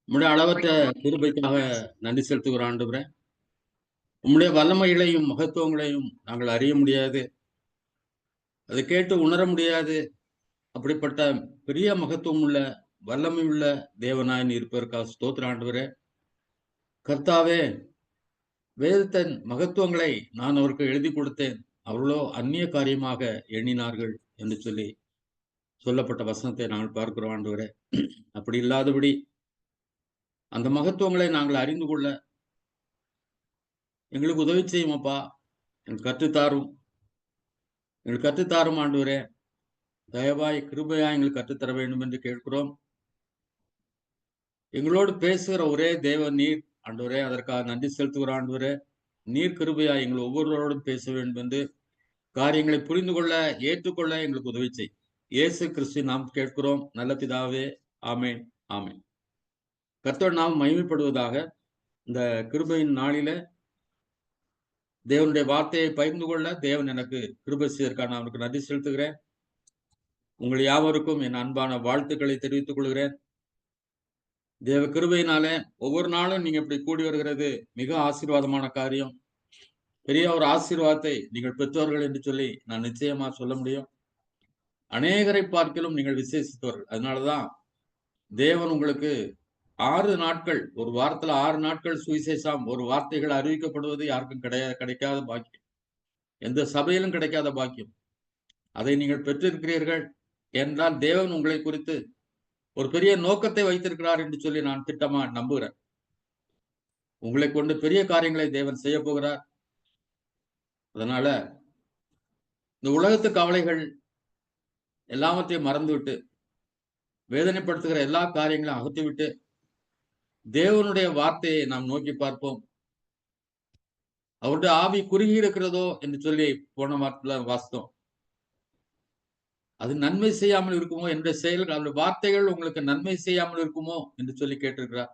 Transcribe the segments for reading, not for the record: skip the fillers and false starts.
உம்முடைய அளவற்ற கிருபைக்காக நன்றி செலுத்துகிறோம் ஆண்டவரே. உம்முடைய வல்லமைகளையும் மகத்துவங்களையும் நாங்கள் அறிய முடியாது, அதை கேட்டு உணர முடியாது. அப்படிப்பட்ட பெரிய மகத்துவம் உள்ள வல்லமை உள்ள தேவனாய் நீர் இருப்பதற்காக ஸ்தோத்திரம் ஆண்டவரே. கர்த்தாவே, வேதத்தின் மகத்துவங்களை நான் அவருக்கு எழுதி கொடுத்தேன், அவர்களோ அந்நிய காரியமாக எண்ணினார்கள் என்று சொல்லி சொல்லப்பட்ட வசனத்தை நாங்கள் பார்க்கிறோம் ஆண்டவரே. அப்படி இல்லாதபடி அந்த மகத்துவங்களை நாங்கள் அறிந்து கொள்ள எங்களுக்கு உதவி செய்யும் அப்பா. எங்களுக்கு கற்றுத்தாரும், எங்களுக்கு கற்றுத்தாரும் ஆண்டவரே. தயவாய் கிருபையாய் எங்களுக்கு கற்றுத்தர வேண்டும் என்று கேட்கிறோம். எங்களோடு பேசுகிற ஒரே தேவன் நீர் ஆண்டவரே. அதற்காக நன்றி செலுத்துகிறோம் ஆண்டவரே. நீர் கிருபையாய் எங்கள் ஒவ்வொருவரோடும் பேச வேண்டும் என்று காரியங்களை புரிந்து கொள்ள, ஏற்றுக்கொள்ள எங்களுக்கு உதவி செய். இயேசு கிறிஸ்து நாம் கேட்கிறோம் நல்ல பிதாவே. ஆமேன், ஆமேன். கர்த்தர் நாம் மகிமைப்படுவதாக. இந்த கிருபையின் நாளில தேவனுடைய வார்த்தையை பகிர்ந்து கொள்ள தேவன் எனக்கு கிருபை செய்ததற்காக நான் அவருக்கு நன்றி செலுத்துகிறேன். உங்கள் யாவருக்கும் என் அன்பான வாழ்த்துக்களை தெரிவித்துக் கொள்கிறேன். தேவ கிருபையினாலே ஒவ்வொரு நாளும் நீங்க இப்படி கூடி வருகிறது மிக ஆசீர்வாதமான காரியம். பெரிய ஒரு ஆசீர்வாதத்தை நீங்கள் பெற்றவர்கள் என்று சொல்லி நான் நிச்சயமா சொல்ல முடியும். அநேகரை பார்க்கிலும் நீங்கள் விசேஷித்தவர்கள். அதனாலதான் தேவன் உங்களுக்கு 6 நாட்கள், ஒரு வாரத்துல 6 நாட்கள் சுவிசேஷம் ஒரு வார்த்தைகள் அறிவிக்கப்படுவது யாருக்கும் கிடைக்காத பாக்கியம். எந்த சபையிலும் கிடைக்காத பாக்கியம். அதை நீங்கள் பெற்றிருக்கிறீர்கள் என்றால் தேவன் உங்களை குறித்து ஒரு பெரிய நோக்கத்தை வைத்திருக்கிறார் என்று சொல்லி நான் திட்டமா நம்புகிறேன். உங்களை கொண்டு பெரிய காரியங்களை தேவன் செய்ய போகிறார். அதனால இந்த உலகத்து கவலைகள் எல்லாவற்றையும் மறந்துவிட்டு, வேதனைப்படுத்துகிற எல்லா காரியங்களையும் அகற்றிவிட்டு, தேவனுடைய வார்த்தையை நாம் நோக்கி பார்ப்போம். அவருடைய ஆவி குறுகி இருக்கிறதோ என்று சொல்லி போன வாரத்துல வாசித்தோம். அது நன்மை செய்யாமல் இருக்குமோ, என்னுடைய செயல்கள், அவருடைய வார்த்தைகள் உங்களுக்கு நன்மை செய்யாமல் இருக்குமோ என்று சொல்லி கேட்டிருக்கிறார்.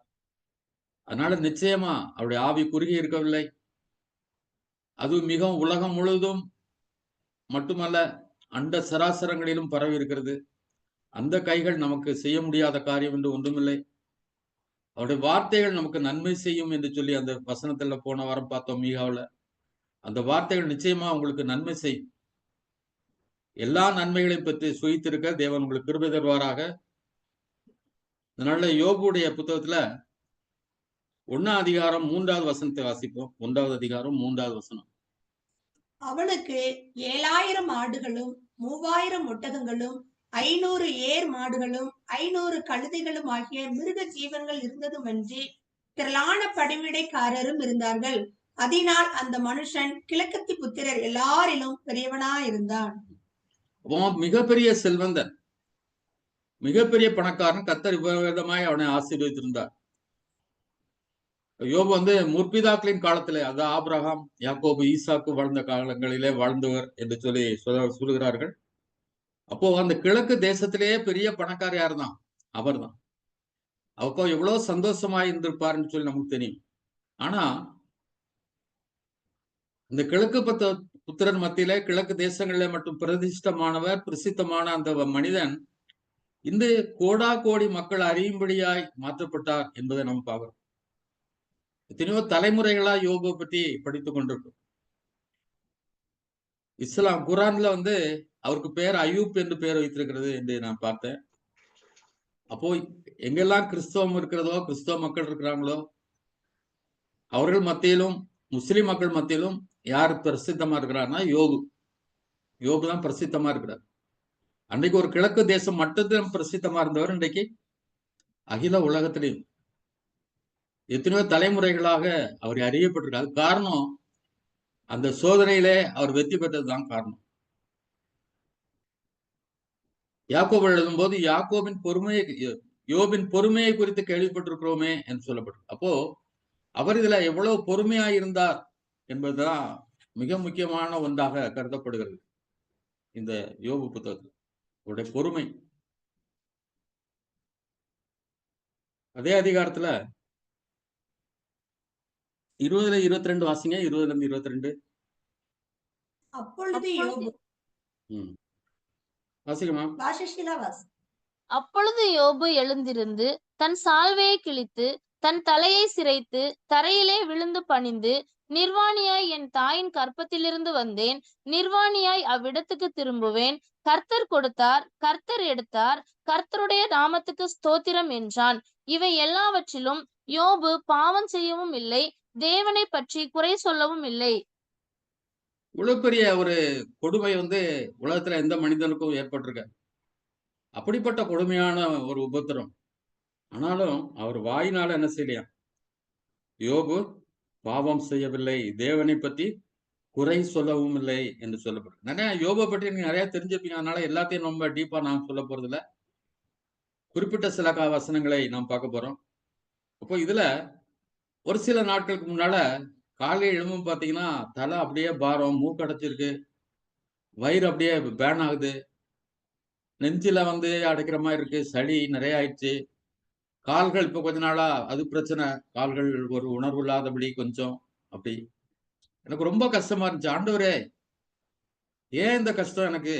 அதனால நிச்சயமா அவருடைய ஆவி குறுகி இருக்கவில்லை. அது மிகவும் உலகம் முழுவதும் மட்டுமல்ல, அண்ட சராசரங்களிலும் பரவி இருக்கிறது. அந்த கைகள் நமக்கு செய்ய முடியாத காரியம் என்று ஒன்றுமில்லை. அவருடைய வார்த்தைகள் நமக்கு நன்மை செய்யும் என்று சொல்லி அந்த வசனத்துல போன வாரம் பார்த்தோம் மீகாவுல. அந்த வார்த்தைகள் நிச்சயமா உங்களுக்கு நன்மை செய்யும். எல்லா நன்மைகளையும் பற்றி சுயித்திருக்க தேவன் உங்களுக்கு கிருபை தருவாராக. அதனால யோபுடைய புத்தகத்துல 1ஆம் அதிகாரம் 3வது வசனத்தை வாசிப்போம். 1வது அதிகாரம் 3வது வசனம். அவனுக்கு 7000 ஆடுகளும் 3000 ஒட்டகங்களும் 500 ஏர் மாடுகளும் 500 கழுதைகளும் ஆகிய மிருக ஜீவன்கள் இருந்ததுமன்றி திரளான படைவிடைக்காரரும் இருந்தார்கள். அதனால் அந்த மனுஷன் கிழக்கத்தி புத்திரர் எல்லாரிலும் பெரியவனாயிருந்தான். மிகப்பெரிய செல்வந்தன், மிகப்பெரிய பணக்காரன். கர்த்தர் விதமாய் அவனை ஆசீர்வதித்திருந்தார். யோபு முற்பிதாக்களின் காலத்திலே, அதாவது ஆபிரகாம், யாக்கோபு, ஈசாக்கு வாழ்ந்த காலங்களிலே வாழ்ந்தவர் என்று சொல்லி சொல்லுகிறார்கள். அப்போ அந்த கிழக்கு தேசத்திலேயே பெரிய பணக்கார யார் தான்? அவர் தான். அப்போ எவ்வளவு சந்தோஷமா இருந்திருப்பாருன்னு சொல்லி நமக்கு தெரியும். ஆனா இந்த கிழக்கு புத்திரன் மத்தியிலே, கிழக்கு தேசங்களிலே மட்டும் பிரதிஷ்டமானவர், பிரசித்தமான அந்த மனிதன் இந்த கோடா கோடி மக்கள் அறியும்படியாய் மாற்றப்பட்டார் என்பதை நம்ம பார்க்கிறோம். எத்தனையோ தலைமுறைகளா யோபு பற்றி படித்துக் கொண்டிருக்கும். இஸ்லாம் குரான்ல அவருக்கு பேர் அயூப் என்று பெயர் வைத்திருக்கிறது என்று நான் பார்த்தேன். அப்போ எங்கெல்லாம் கிறிஸ்தவம் இருக்கிறதோ, கிறிஸ்தவ மக்கள் இருக்கிறாங்களோ, அவர்கள் மத்தியிலும் முஸ்லிம் மக்கள் மத்தியிலும் யார் பிரசித்தமா இருக்கிறார்னா யோபு. யோபு தான் பிரசித்தமா இருக்கிறார். அன்றைக்கு ஒரு கிழக்கு தேசம் மட்டும்தான் பிரசித்தமா இருந்தவர், இன்றைக்கு அகில உலகத்திலையும் எத்தனையோ தலைமுறைகளாக அவர் அறியப்பட்டிருக்காரு. காரணம், அந்த சோதனையிலே அவர் வெற்றி பெற்றதுதான் காரணம். யாக்கோபு எழுதும் போது யாக்கோபின் பொறுமையை, யோபின் பொறுமையை குறித்து கேள்விப்பட்டிருக்கிறோமே என்று சொல்லப்பட்டிருக்கு. அப்போ அவர் இதுல எவ்வளவு பொறுமையா இருந்தார் என்பதுதான் மிக முக்கியமான ஒன்றாக கருதப்படுகிறது. இந்த யோபு புத்தகத்தில் அவருடைய பொறுமை. அதே அதிகாரத்துல 20-22 வாசிங்க. 20-22. அப்பொழுது யோபு வாசிக்கமா? வாசிஷிலா வாசி. அப்பொழுது யோபு எழுந்திருந்து தன் சால்வையை கிழித்து தன் தலையை சிரைத்து தரையிலே விழுந்து பணிந்து, நிர்வாணியாய் என் தாயின் கற்பத்திலிருந்து வந்தேன், நிர்வாணியாய் அவ்விடத்துக்கு திரும்புவேன். கர்த்தர் கொடுத்தார், கர்த்தர் எடுத்தார், கர்த்தருடைய நாமத்துக்கு ஸ்தோத்திரம் என்றான். இவை எல்லாவற்றிலும் யோபு பாவம் செய்யவும் இல்லை, தேவனை பற்றி குறை சொல்லவும் இல்லை. இவ்வளவு பெரிய ஒரு கொடுமை உலகத்துல எந்த மனிதனுக்கும் ஏற்பட்டிருக்க. அப்படிப்பட்ட கொடுமையான ஒரு உபத்திரம். ஆனாலும் அவர் வாயினால என்ன செய்யலையா? யோபு பாவம் செய்யவில்லை, தேவனை பத்தி குறை சொல்லவும் இல்லை என்று சொல்லப்படும். நிறைய யோபை பற்றி நீங்க நிறைய தெரிஞ்சுப்பீங்க. அதனால எல்லாத்தையும் ரொம்ப டீப்பா நான் சொல்ல போறது இல்ல. குறிப்பிட்ட சில வசனங்களை நாம் பார்க்க போறோம். அப்போ இதுல ஒரு சில நாட்களுக்கு முன்னால காலையில் எழும்பும் பாத்தீங்கன்னா தலை அப்படியே பாரம், மூக்கு அடைச்சிருக்கு, வயிறு அப்படியே பேன் ஆகுது, நெஞ்சில அடைக்கிற மாதிரி இருக்கு, சளி நிறைய ஆயிடுச்சு. கால்கள் இப்ப கொஞ்ச நாளா அது பிரச்சனை, கால்கள் ஒரு உணர்வு இல்லாதபடி கொஞ்சம் அப்படி. எனக்கு ரொம்ப கஷ்டமா இருந்துச்சு. ஆண்டவரே, ஏன் இந்த கஷ்டம் எனக்கு?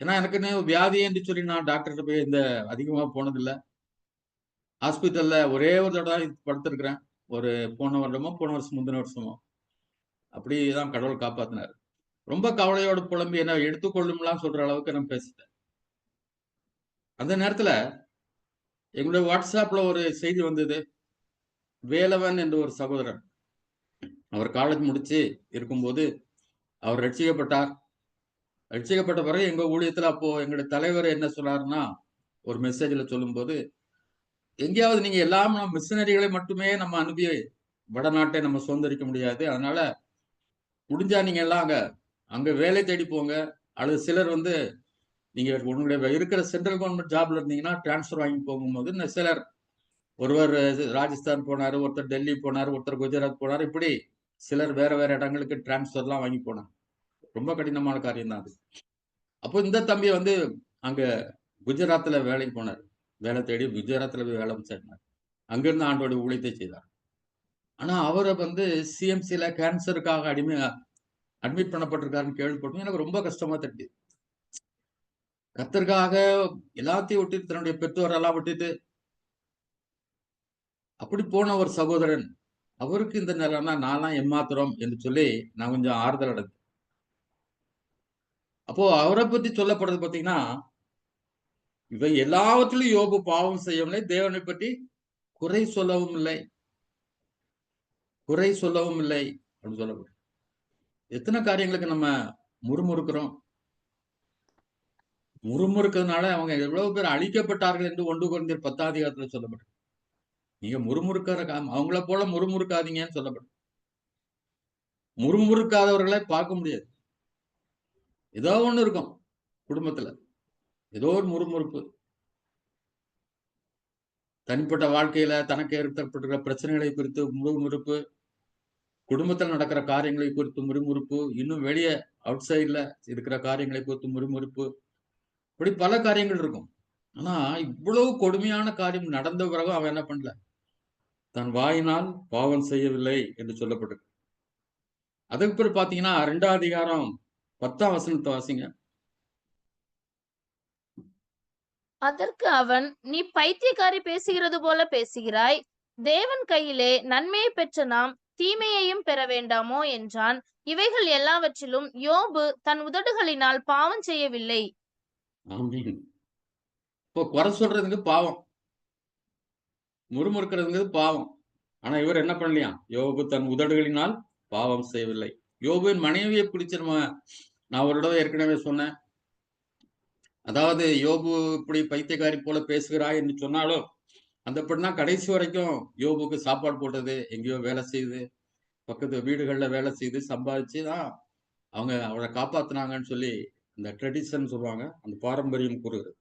ஏன்னா எனக்குன்னு வியாதி என்று சொல்லி நான் டாக்டர்கிட்ட போய் அதிகமா போனதில்லை. ஹாஸ்பிட்டல்ல ஒரே ஒரு தடவை படுத்திருக்கிறேன். ஒரு போன வருஷம் முந்தின வருஷமோ அப்படிதான் கடவுள் காப்பாத்தினார். ரொம்ப கவலையோட புலம்பி என்ன எடுத்துக்கொள்ளும்லாம் சொல்ற அளவுக்கு நான் பேசிட்டேன். அந்த நேரத்துல எங்களுடைய வாட்ஸ்அப்ல ஒரு செய்தி வந்தது. வேலவன் என்ற ஒரு சகோதரர், அவர் காலேஜ் முடிச்சு இருக்கும்போது அவர் ரட்சிக்கப்பட்டார். ரட்சிக்கப்பட்ட பிறகு எங்க ஊழியத்துல அப்போ எங்களுடைய தலைவர் என்ன சொன்னாருன்னா, ஒரு மெசேஜ்ல சொல்லும்போது, எங்கேயாவது நீங்க எல்லாம் மிஷினரிகளை மட்டுமே நம்ம அனுப்பி வடநாட்டை நம்ம சுதந்திரிக்க முடியாது. அதனால முடிஞ்சா நீங்க எல்லாம் அங்க வேலை தேடி போங்க. அல்லது சிலர் நீங்க உங்களுடைய இருக்கிற சென்ட்ரல் கவர்மெண்ட் ஜாப்ல இருந்தீங்கன்னா டிரான்ஸ்பர் வாங்கி போகும்போது சிலர், ஒருவர் ராஜஸ்தான் போனாரு, ஒருத்தர் டெல்லி போனாரு, ஒருத்தர் குஜராத் போனாரு, இப்படி சிலர் வேற வேற இடங்களுக்கு டிரான்ஸ்பர்லாம் வாங்கி போனாங்க. ரொம்ப கடினமான காரியம் தான் அது. அப்போ இந்த தம்பி அங்க குஜராத்ல வேலைக்கு போனார். வேலை தேடி குஜராத்ல போய் வேலை சேர்ந்தார். அங்கிருந்து ஆண்டோட ஊழியத்தை செய்தார். ஆனா அவரை சிஎம்சில கேன்சருக்காக அட்மிட் பண்ணப்பட்டிருக்காருன்னு கேள்விப்பட்டோம். எனக்கு ரொம்ப கஷ்டமா தட்டி. கர்த்தருக்காக எல்லாத்தையும் விட்டுட்டு, தன்னுடைய பெற்றோரெல்லாம் விட்டுட்டு அப்படி போன ஒரு சகோதரன், அவருக்கு இந்த நிலைன்னா நான்லாம் ஏமாத்திரம் என்று சொல்லி நான் கொஞ்சம் ஆறுதல் அடைந்தேன். அப்போ அவரை பத்தி சொல்லப்படுறது பாத்தீங்கன்னா, இவை எல்லாவற்றிலும் யோபு பாவம் செய்யவில்லை, தேவனை பற்றி குறை சொல்லவும் இல்லை, குறை சொல்லவும் இல்லை அப்படின்னு சொல்லப்படும். எத்தனை காரியங்களுக்கு நம்ம முறுமுறுக்கிறோம். முறுமுறுக்கிறதுனால அவங்க எவ்வளவு பேர் அழிக்கப்பட்டார்கள் என்று 1 கொரிந்தியர் 10ஆம் அதிகாரத்துல சொல்லப்படும். நீங்க முறுமுறுக்கிற அவங்கள போல முறுமுறுக்காதீங்கன்னு சொல்லப்படும். முறுமுறுக்காதவர்களை பார்க்க முடியாது. ஏதோ ஒண்ணு இருக்கும் குடும்பத்துல, ஏதோ ஒரு முறுமுறுப்பு. தனிப்பட்ட வாழ்க்கையில தனக்கு ஏற்பட்டிருக்கிற பிரச்சனைகளை குறித்து முறுமுறுப்பு, குடும்பத்தில் நடக்கிற காரியங்களை குறித்து முறுமுறுப்பு, இன்னும் வெளியே அவுட் சைட்ல இருக்கிற காரியங்களை குறித்து முறுமுறுப்பு, இப்படி பல காரியங்கள் இருக்கும். ஆனா இவ்வளவு கொடுமையான காரியம் நடந்த பிறகு அவன் என்ன பண்ணல? தன் வாயினால் பாவம் செய்யவில்லை என்று சொல்லப்பட்டிருக்கு. அதுக்கு பிறகு பாத்தீங்கன்னா 2ஆம் அதிகாரம் 10ஆம் வசனத்தை வாசிங்க. அதற்கு அவன், நீ பைத்தியக்காரி பேசுகிறது போல பேசுகிறாய். தேவன் கையிலே நன்மையை பெற்ற நாம் தீமையையும் பெற வேண்டாமோ என்றான். இவைகள் எல்லாவற்றிலும் யோபு தன் உதடுகளினால் பாவம் செய்யவில்லை. ஆமீன். இப்போ குறை சொல்றதுக்கு பாவம், முறுமுறுக்கிறதுங்கிறது பாவம். ஆனா இவர் என்ன பண்ணலையா? யோபு தன் உதடுகளினால் பாவம் செய்யவில்லை. யோபுவின் மனைவியை பிடிச்சு நான் ஒரு தடவை ஏற்கனவே சொன்னேன். அதாவது யோபு இப்படி பைத்தியக்காரி போல பேசுகிறாய் என்று சொன்னாலும், அந்த பெண்ணா கடைசி வரைக்கும் யோபுக்கு சாப்பாடு போட்டது, எங்கேயோ வேலை செய்து, பக்கத்து வீடுகள்ல வேலை செய்து சம்பாதிச்சு தான் அவங்க அவளை காப்பாத்துனாங்கன்னு சொல்லி இந்த ட்ரெடிஷன் சொல்லுவாங்க, அந்த பாரம்பரியம் கூறுகிறது.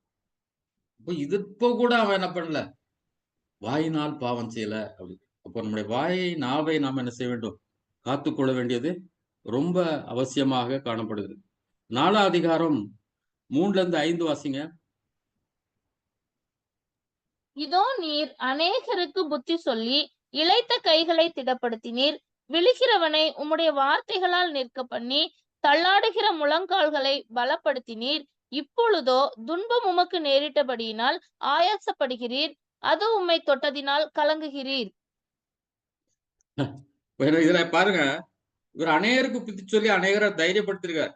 இப்போ கூட அவன் என்ன பண்ணல? வாயினால் பாவம் செய்யல அப்படி. அப்போ நம்முடைய வாயை, நாவை நாம் என்ன செய்ய வேண்டும்? காத்துக்கொள்ள வேண்டியது ரொம்ப அவசியமாக காணப்படுகிறது. 4ஆம் அதிகாரம் 3-5 வாசிங்க. இதோ நீர் அநேகருக்கு புத்தி சொல்லி இளைத்த கைகளை திடப்படுத்தினீர். விழுகிறவனை உம்முடைய வார்த்தைகளால் நிற்க பண்ணி தள்ளாடுகிற முழங்கால்களை பலப்படுத்தினீர். இப்பொழுதோ துன்பம் உமக்கு நேரிட்டபடியினால் ஆயாசப்படுகிறீர், அது உம்மை தொட்டதினால் கலங்குகிறீர். இதுல பாருங்க, இவர் அநேகருக்கு புத்தி சொல்லி அநேகரை தைரியப்படுத்திருக்கார்.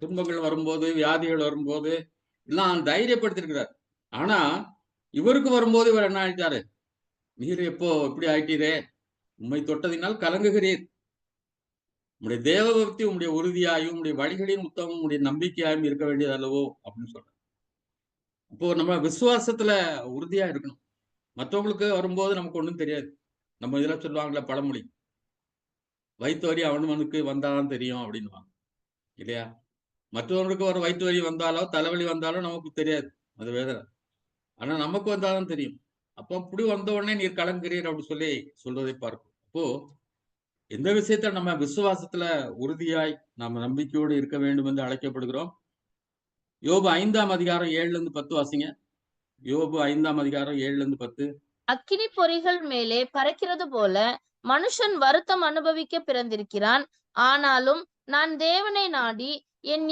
துன்பங்கள் வரும்போது, வியாதிகள் வரும்போது எல்லாம் தைரியப்படுத்திருக்கிறார். ஆனா இவருக்கு வரும்போது இவர் என்ன ஆயிட்டாரு? நீர் எப்போ இப்படி ஆயிட்டீரே, உம்மை தொட்டதினால் கலங்குகிறீர். உம்முடைய தேவ பக்தி உம்முடைய உறுதியாயும் உம்முடைய வழிகளின் உத்தமும் உம்முடைய நம்பிக்கையாயும் இருக்க வேண்டியது அல்லவோ அப்படின்னு சொல்றார். அப்போ நம்ம விசுவாசத்துல உறுதியா இருக்கணும். மற்றவங்களுக்கு வரும்போது நமக்கு ஒண்ணும் தெரியாது. நம்ம இதெல்லாம் சொல்லுவாங்கல்ல பழமொழி, வயிற்று வலி அவனுக்கு வந்தாதான் தெரியும் அப்படின்னுவாங்க இல்லையா? மற்றவங்களுக்கு ஒரு வயிற்று வலி வந்தாலோ தலைவலி வந்தாலோ நமக்கு தெரியாது, அது வேதனை. ஆனா நமக்கு வந்தாதான் தெரியும். அப்போ இப்படி வந்த உடனே நீர் கலங்குகிறீர் அப்படி சொல்லி சொல்வதை பார்க்கும். அப்போ எந்த விஷயத்த நம்ம விசுவாசத்துல உறுதியாய் நாம நம்பிக்கையோடு இருக்க வேண்டும் என்று அழைக்கப்படுகிறோம். யோபு 5ஆம் அதிகாரம் 7-10 வாசிங்க. யோபு 5ஆம் அதிகாரம் 7-10. அக்கினி பொறிகள் மேலே பறக்கிறது போல மனுஷன் வருத்தம் அனுபவிக்க பிறந்திருக்கிறான். ஆனாலும் நான் தேவனை நாடி என்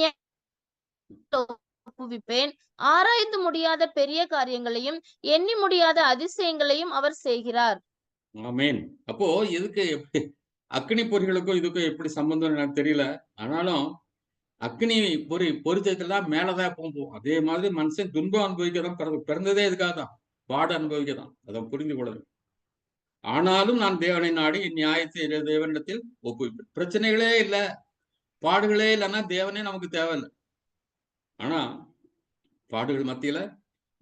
ஒப்புவிப்பேன். ஆராய்ந்து முடியாத பெரிய காரியங்களையும் எண்ணி முடியாத அதிசயங்களையும் அவர் செய்கிறார். ஆமென். அப்போ இதுக்கு எப்படி அக்கினி பொறிகளுக்கும் இதுக்கும் எப்படி சம்பந்தம் எனக்கு தெரியல. ஆனாலும் அக்கினி பொறிச்சதுல தான் மேலதான் எப்பவும் போகும். அதே மாதிரி மனுஷன் துன்பம் அனுபவிக்கதான் பிறந்ததே இதுக்காக தான். பாடு அனுபவிக்கதான். அதை புரிந்து கொள்ளணும். ஆனாலும் நான் தேவனை நாடி என் நியாயத்தை தேவனிடத்தில் ஒப்புவிப்பேன். பிரச்சனைகளே இல்ல, பாடுகளே இல்லைன்னா தேவனே நமக்கு தேவையில்லை. ஆனா பாடுகள் மத்தியில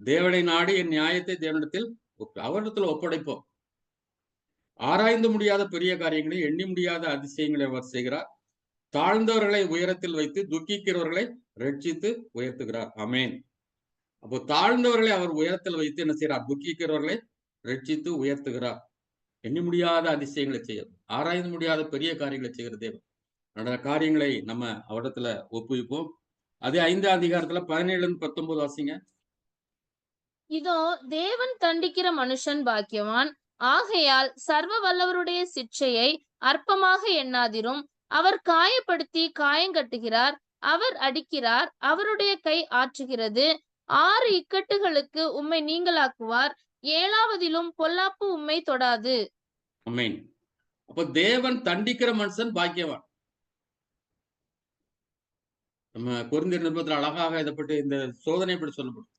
தேவனை நாடி என் நியாயத்தை தேவனிடத்தில் அவரிடத்துல ஒப்படைப்போம். ஆராய்ந்து முடியாத பெரிய காரியங்களை எண்ணி முடியாத அதிசயங்களை அவர் செய்கிறார். தாழ்ந்தவர்களை உயரத்தில் வைத்து துக்கிக்கிறவர்களை ரட்சித்து உயர்த்துகிறார். ஆமென். அப்போ தாழ்ந்தவர்களை அவர் உயரத்தில் வைத்து என்ன செய்யறார்? துக்கிக்கிறவர்களை ரட்சித்து உயர்த்துகிறார். எண்ணி முடியாத அதிசயங்களை செய்ய, ஆராய்ந்து முடியாத பெரிய காரியங்களை செய்கிற தேவன். நடந்த காரியங்களை நம்ம அவரிடத்துல ஒப்புவிப்போம். அதே 5ஆம் அதிகாரத்துல 17-19 வாசிங்க. இதோ தேவன் தண்டிக்கிற மனுஷன் பாக்கியவான். ஆகையால் சர்வ வல்லவருடைய சிட்சையை அற்பமாக எண்ணாதிரும். அவர் காயப்படுத்தி காயங்கட்டுகிறார், அவர் அடிக்கிறார், அவருடைய கை ஆற்றுகிறது. 6 இக்கட்டுகளுக்கு உம்மை நீங்களாக்குவார், 7ஆவதிலும் பொல்லாப்பு உம்மை தொடாது. ஆமென். அப்ப தேவன் தண்டிக்கிற மனுஷன் பாக்கியவான். நம்ம கொரிந்தியர் நிருபத்துல அழகாக இதை பற்றி இந்த சோதனை பற்றி சொல்லப்படும்.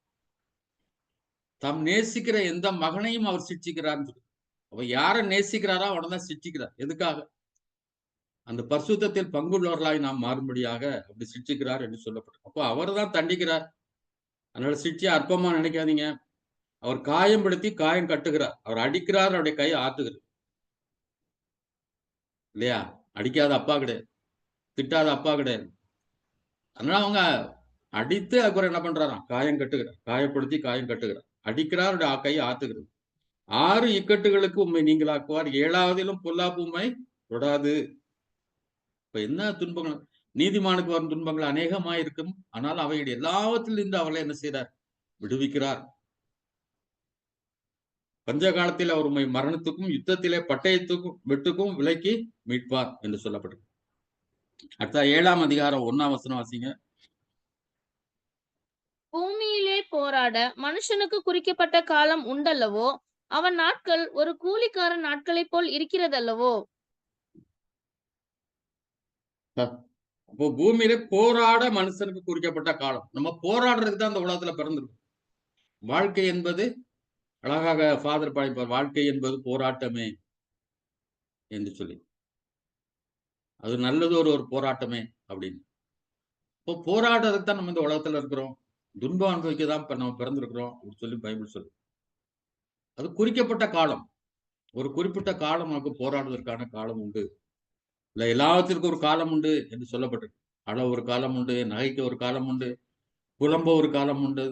தாம் நேசிக்கிற எந்த மகனையும் அவர் சிட்சிக்கிறார்னு சொல்லி. அப்ப யாரை நேசிக்கிறாரோ அவனை தான் சிட்சிக்கிறார். எதுக்காக? அந்த பரிசுத்தத்தில் பங்குள்ளவர்களாய் நாம் மாறும்படியாக அப்படி சிட்சிக்கிறார் என்று சொல்லப்படும். அப்போ அவர் தான் தண்டிக்கிறார். அதனால சிட்சியை அற்பமா நினைக்காதீங்க. அவர் காயம்படுத்தி காயம் கட்டுகிறார். அவர் அடிக்கிறார், அவருடைய கையை ஆத்துகிறார். இல்லையா? அடிக்காத அப்பா கிடையாது, திட்டாத அப்பா கிடையாது. அதனால அவங்க அடித்து அப்புறம் என்ன பண்றாராம்? காயம் கட்டுகிறார், காயப்படுத்தி காயம் கட்டுகிறார், அடிக்கிறார், அவருடைய கையை ஆத்துகிறது. 6 இக்கட்டுகளுக்கு உண்மை நீங்களாக்குவார், 7ஆவதிலும் பொல்லாப்பு உம்மை தொடாது. இப்ப என்ன துன்பங்கள்? நீதிமானுக்கு வரும் துன்பங்கள் அநேகமாய் இருக்கும். ஆனால் அவைகள் எல்லாவற்றிலிருந்து அவளை என்ன செய்கிறார்? விடுவிக்கிறார். பஞ்ச காலத்தில் அவர் உண்மை மரணத்துக்கும் யுத்தத்திலே பட்டயத்துக்கும் வெட்டுக்கும் விலக்கி மீட்பார் என்று சொல்லப்பட்டது. அடுத்த 7ஆம் அதிகாரம் 1ஆம் வசனம் வாசிங்க. பூமியிலே போராட மனுஷனுக்கு குறிக்கப்பட்ட காலம் உண்டல்லவோ, அவன் நாட்கள் ஒரு கூலிக்காரன் நாட்களைப் போல் இருக்கிறதல்லவோ. அப்போ பூமியில போராட மனுஷனுக்கு குறிக்கப்பட்ட காலம். நம்ம போராடுறதுக்கு தான் அந்த உலகத்துல பிறந்திருக்கும். வாழ்க்கை என்பது அழகாக ஃபாதர் பாடிப்பார், வாழ்க்கை என்பது போராட்டமே என்று சொல்லி. அது நல்லது ஒரு போராட்டமே அப்படின்னு. இப்போ போராடுறதுக்கு தான் நம்ம இந்த உலகத்துல இருக்கிறோம். துன்பம் அனுபவிக்க தான் இப்ப நம்ம பிறந்திருக்கிறோம் அப்படின்னு சொல்லி பைபிள் சொல்லு. அது குறிக்கப்பட்ட காலம். ஒரு குறிப்பிட்ட காலம் நமக்கு போராடுவதற்கான காலம் உண்டு. இல்ல எல்லாத்திற்கும் ஒரு காலம் உண்டு என்று சொல்லப்பட்டிருக்கு. அழ ஒரு காலம் உண்டு, நகைக்க ஒரு காலம் உண்டு, புலம்ப ஒரு காலம் உண்டு,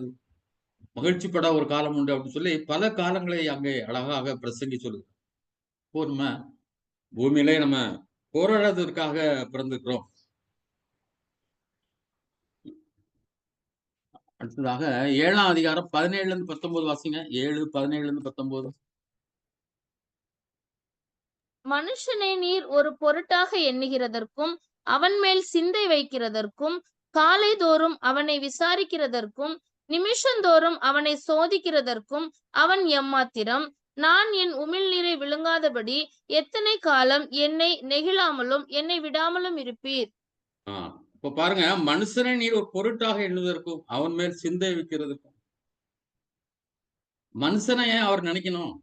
மகிழ்ச்சிப்பட ஒரு காலம் உண்டு அப்படின்னு சொல்லி பல காலங்களை அங்கே அழகாக பிரசங்கி சொல்லுது. இப்போ நம்ம பூமியிலே நம்ம போராடுறதற்காக பிறந்திருக்கிறோம். அடுத்ததாக 7ஆம் அதிகாரம் 17-19 வாசிங்க. 7, 17-19. மனுஷனை நீர் ஒரு பொருட்டாக எண்ணுகிறதற்கும் அவன் மேல் சிந்தை வைக்கிறதற்கும் காலை தோறும் அவனை விசாரிக்கிறதற்கும் நிமிஷந்தோறும் அவனை சோதிக்கிறதற்கும் அவன் எம்மாத்திரம்? நான் என் உமிழ்நீரை விழுங்காதபடி எத்தனை காலம் என்னை நெகிழாமலும் என்னை விடாமலும் இருப்பீர்? இப்ப பாருங்க, மனுஷனை நீர் ஒரு பொருட்டாக எண்ணுவதற்கும் அவன் மேல் சிந்தை வைக்கிறதுக்கும். மனுஷனை ஏன் அவர் நினைக்கணும்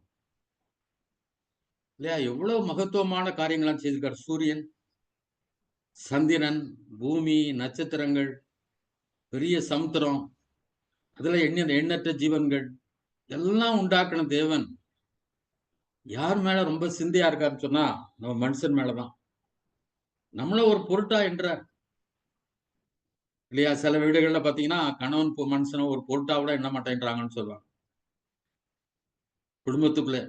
இல்லையா? எவ்வளவு மகத்துவமான காரியங்களாம் செய்திருக்கார். சூரியன், சந்திரன், பூமி, நட்சத்திரங்கள், பெரிய சமுத்திரம், அதுல எண்ணற்ற ஜீவன்கள் எல்லாம் உண்டாக்குன தேவன் யார் மேல ரொம்ப சிந்தையா இருக்காருன்னு சொன்னா நம்ம மனுஷன் மேலதான். நம்மள ஒரு பொருட்டா என்றார் இல்லையா? சில வீடுகள்ல பாத்தீங்கன்னா கணவன் மனுஷனை ஒரு பொருட்டா கூட எண்ண மாட்டேன்றாங்கன்னு சொல்லுவாங்க. குடும்பத்துக்குள்ள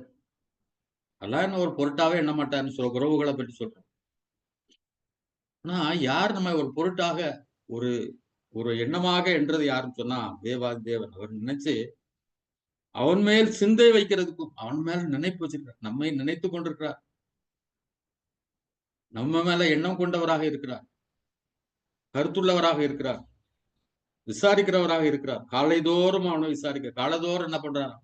அதெல்லாம் என்ன ஒரு பொருட்டாவே எண்ண மாட்டாருன்னு சொல்ல உறவுகளை பற்றி சொல்றோம். ஆனா யார் நம்ம ஒரு பொருட்டாக ஒரு ஒரு எண்ணமாக என்றது யாருன்னு சொன்னா தேவாதி தேவன். அவர் நினைச்சு அவன் மேல் சிந்தை வைக்கிறதுக்கும் அவன் மேல நினைப்பு வச்சிருக்கிறார். நம்மை நினைத்து கொண்டிருக்கிறார். நம்ம மேல எண்ணம் கொண்டவராக இருக்கிறார். கருத்துள்ளவராக இருக்கிறார். விசாரிக்கிறவராக இருக்கிறார். காலைதோறும் அவனை விசாரிக்க. காலைதோறும் என்ன பண்றார்?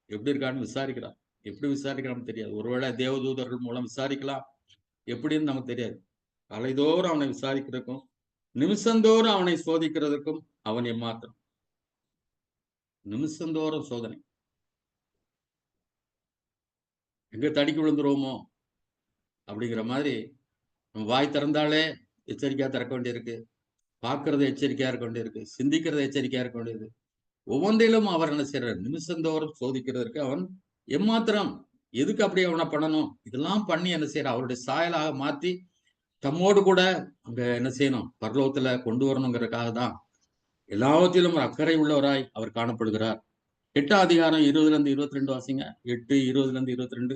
எப்படி இருக்கான்னு விசாரிக்கிறார். எப்படி விசாரிக்கிறான்னு தெரியாது. ஒருவேளை தேவதூதர்கள் மூலம் விசாரிக்கலாம். எப்படின்னு நமக்கு தெரியாது. காலைதோறும் அவனை விசாரிக்கிறதுக்கும் நிமிஷந்தோறும் அவனை சோதிக்கிறதுக்கும் அவன் எம்மாத்திரம். நிமிஷந்தோறும் சோதனை. எங்க தடிக்கு விழுந்துருவோமோ அப்படிங்கிற மாதிரி நம்ம வாய் திறந்தாலே எச்சரிக்கையா திறக்க வேண்டியிருக்கு. பார்க்கறது எச்சரிக்கையா இருக்க வேண்டியிருக்கு. சிந்திக்கிறது எச்சரிக்கையா இருக்க வேண்டியது. ஒவ்வொன்றிலும் அவர் என்ன செய்யறார்? நிமிஷந்தோறும் சோதிக்கிறதற்கு அவன் எம்மாத்திரம். எதுக்கு அப்படி அவனை பண்ணணும்? இதெல்லாம் பண்ணி என்ன செய்யற? அவருடைய சாயலாக மாத்தி தம்மோடு கூட அங்க என்ன செய்யணும்? பரலோகத்துல கொண்டு வரணுங்கிறதுக்காக தான் எல்லாவற்றிலும் ஒரு அக்கறை உள்ளவராய் அவர் காணப்படுகிறார். 8ஆம் அதிகாரம் 20-22 வாசிங்க. 8:20-22.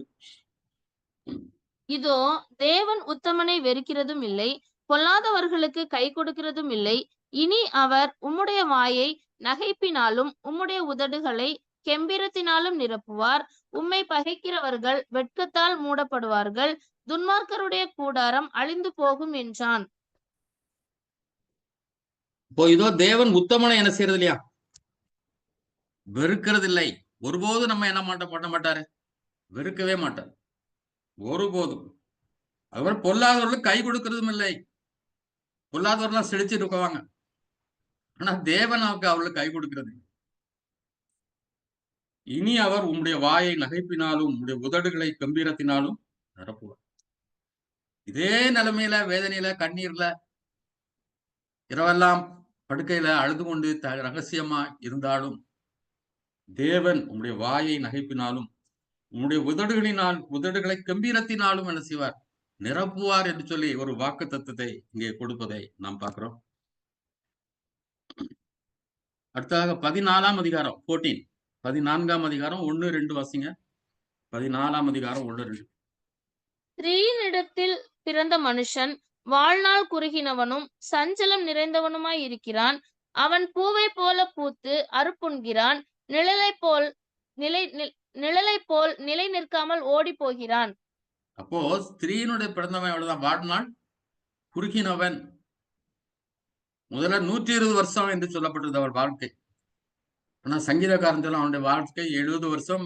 இதோ தேவன் உத்தமனை வெறுக்கிறதும் இல்லை, பொல்லாதவர்களுக்கு கை கொடுக்கிறதும் இல்லை. இனி அவர் உம்முடைய வாயை நகைப்பினாலும் உம்முடைய உதடுகளை கெம்பீரத்தினாலும் நிரப்புவார். உம்மை பகைக்கிறவர்கள் வெட்கத்தால் மூடப்படுவார்கள். துன்மார்க்கருடைய கூடாரம் அழிந்து போகும் என்றான். இப்போ இதோ தேவன் உத்தமனை என்ன செய்யறது இல்லையா? வெறுக்கிறது இல்லை. ஒருபோதும் நம்ம என்ன பண்ண மாட்டாரு? வெறுக்கவே மாட்டார். ஒருபோதும். அவர் பொல்லாதவர்களுக்கு கை கொடுக்கிறதும் இல்லை. பொல்லாதவர்கள்லாம் செழிச்சுட்டு இருக்குவாங்க. ஆனா தேவன் அவர்களுக்கு கை கொடுக்கிறது. இனி அவர் உம்முடைய வாயை நகைப்பினாலும் உம்முடைய உதடுகளை கம்பீரத்தினாலும் நிரப்புவார். இதே நிலைமையில, வேதனையில, கண்ணீர்ல, இரவெல்லாம் படுக்கையில அழுது கொண்டு ரகசியமா இருந்தாலும் தேவன் உம்முடைய வாயை நகைப்பினாலும் உம்முடைய உதடுகளை கம்பீரத்தினாலும் என்ன செய்வார்? நிரப்புவார் என்று சொல்லி ஒரு வாக்கு தத்துவத்தை இங்கே கொடுப்பதை நாம் பார்க்கிறோம். அடுத்ததாக 14ஆம் அதிகாரம் 14. 14ஆம் அதிகாரம் 1-2 வாசிங்க. 14ஆம் அதிகாரம் 1-2. ஸ்திரீயினிடத்தில் பிறந்த மனுஷன் வாழ்நாள் குறுகினவனும் சஞ்சலம் நிறைந்தவனுமாய் இருக்கிறான். அவன் பூவை போல பூத்து அறுப்புண்கிறான். நிழலை போல் நிலை நிற்காமல் ஓடி போகிறான். அப்போ ஸ்திரீயினுடைய பிறந்தவன் எவ்வளவுதான்? வாழ்நாள் குறுகினவன். முதல்ல 120 வருஷம் என்று சொல்லப்பட்டது அவர் வாழ்க்கை. ஆனா சங்கீதக்காரன் சொல்ல அவனுடைய வாழ்க்கை 70 வருஷம்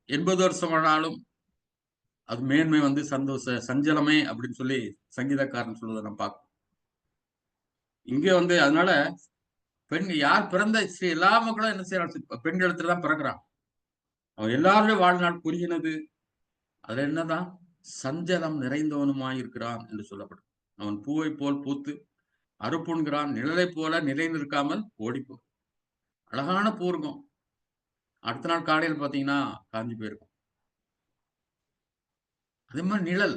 80 வருஷம் ஆனாலும் அது மேன்மை வந்து சஞ்சலமே அப்படின்னு சொல்லி சங்கீதக்காரன் சொல்வதை நம்ம பார்க்கணும். இங்க வந்து அதனால பெண் யார் பிறந்த எல்லா மக்களும் என்ன செய்யறாங்க? பெண்கள் இடத்துல தான் பிறக்கிறான். அவன் எல்லாருடைய வாழ்நாள் குறுகினது. அதுல என்னதான்? சஞ்சலம் நிறைந்தவனுமாய் இருக்கிறான் என்று சொல்லப்படும். அவன் பூவை போல் பூத்து அறுப்புண்கிறான். நிழலை போல நிலை நிற்காமல் ஓடிப்போ. அழகான பூ இருக்கும். அடுத்த நாள் காலையில் பாத்தீங்கன்னா காஞ்சி போயிருக்கும். அதே மாதிரி நிழல்,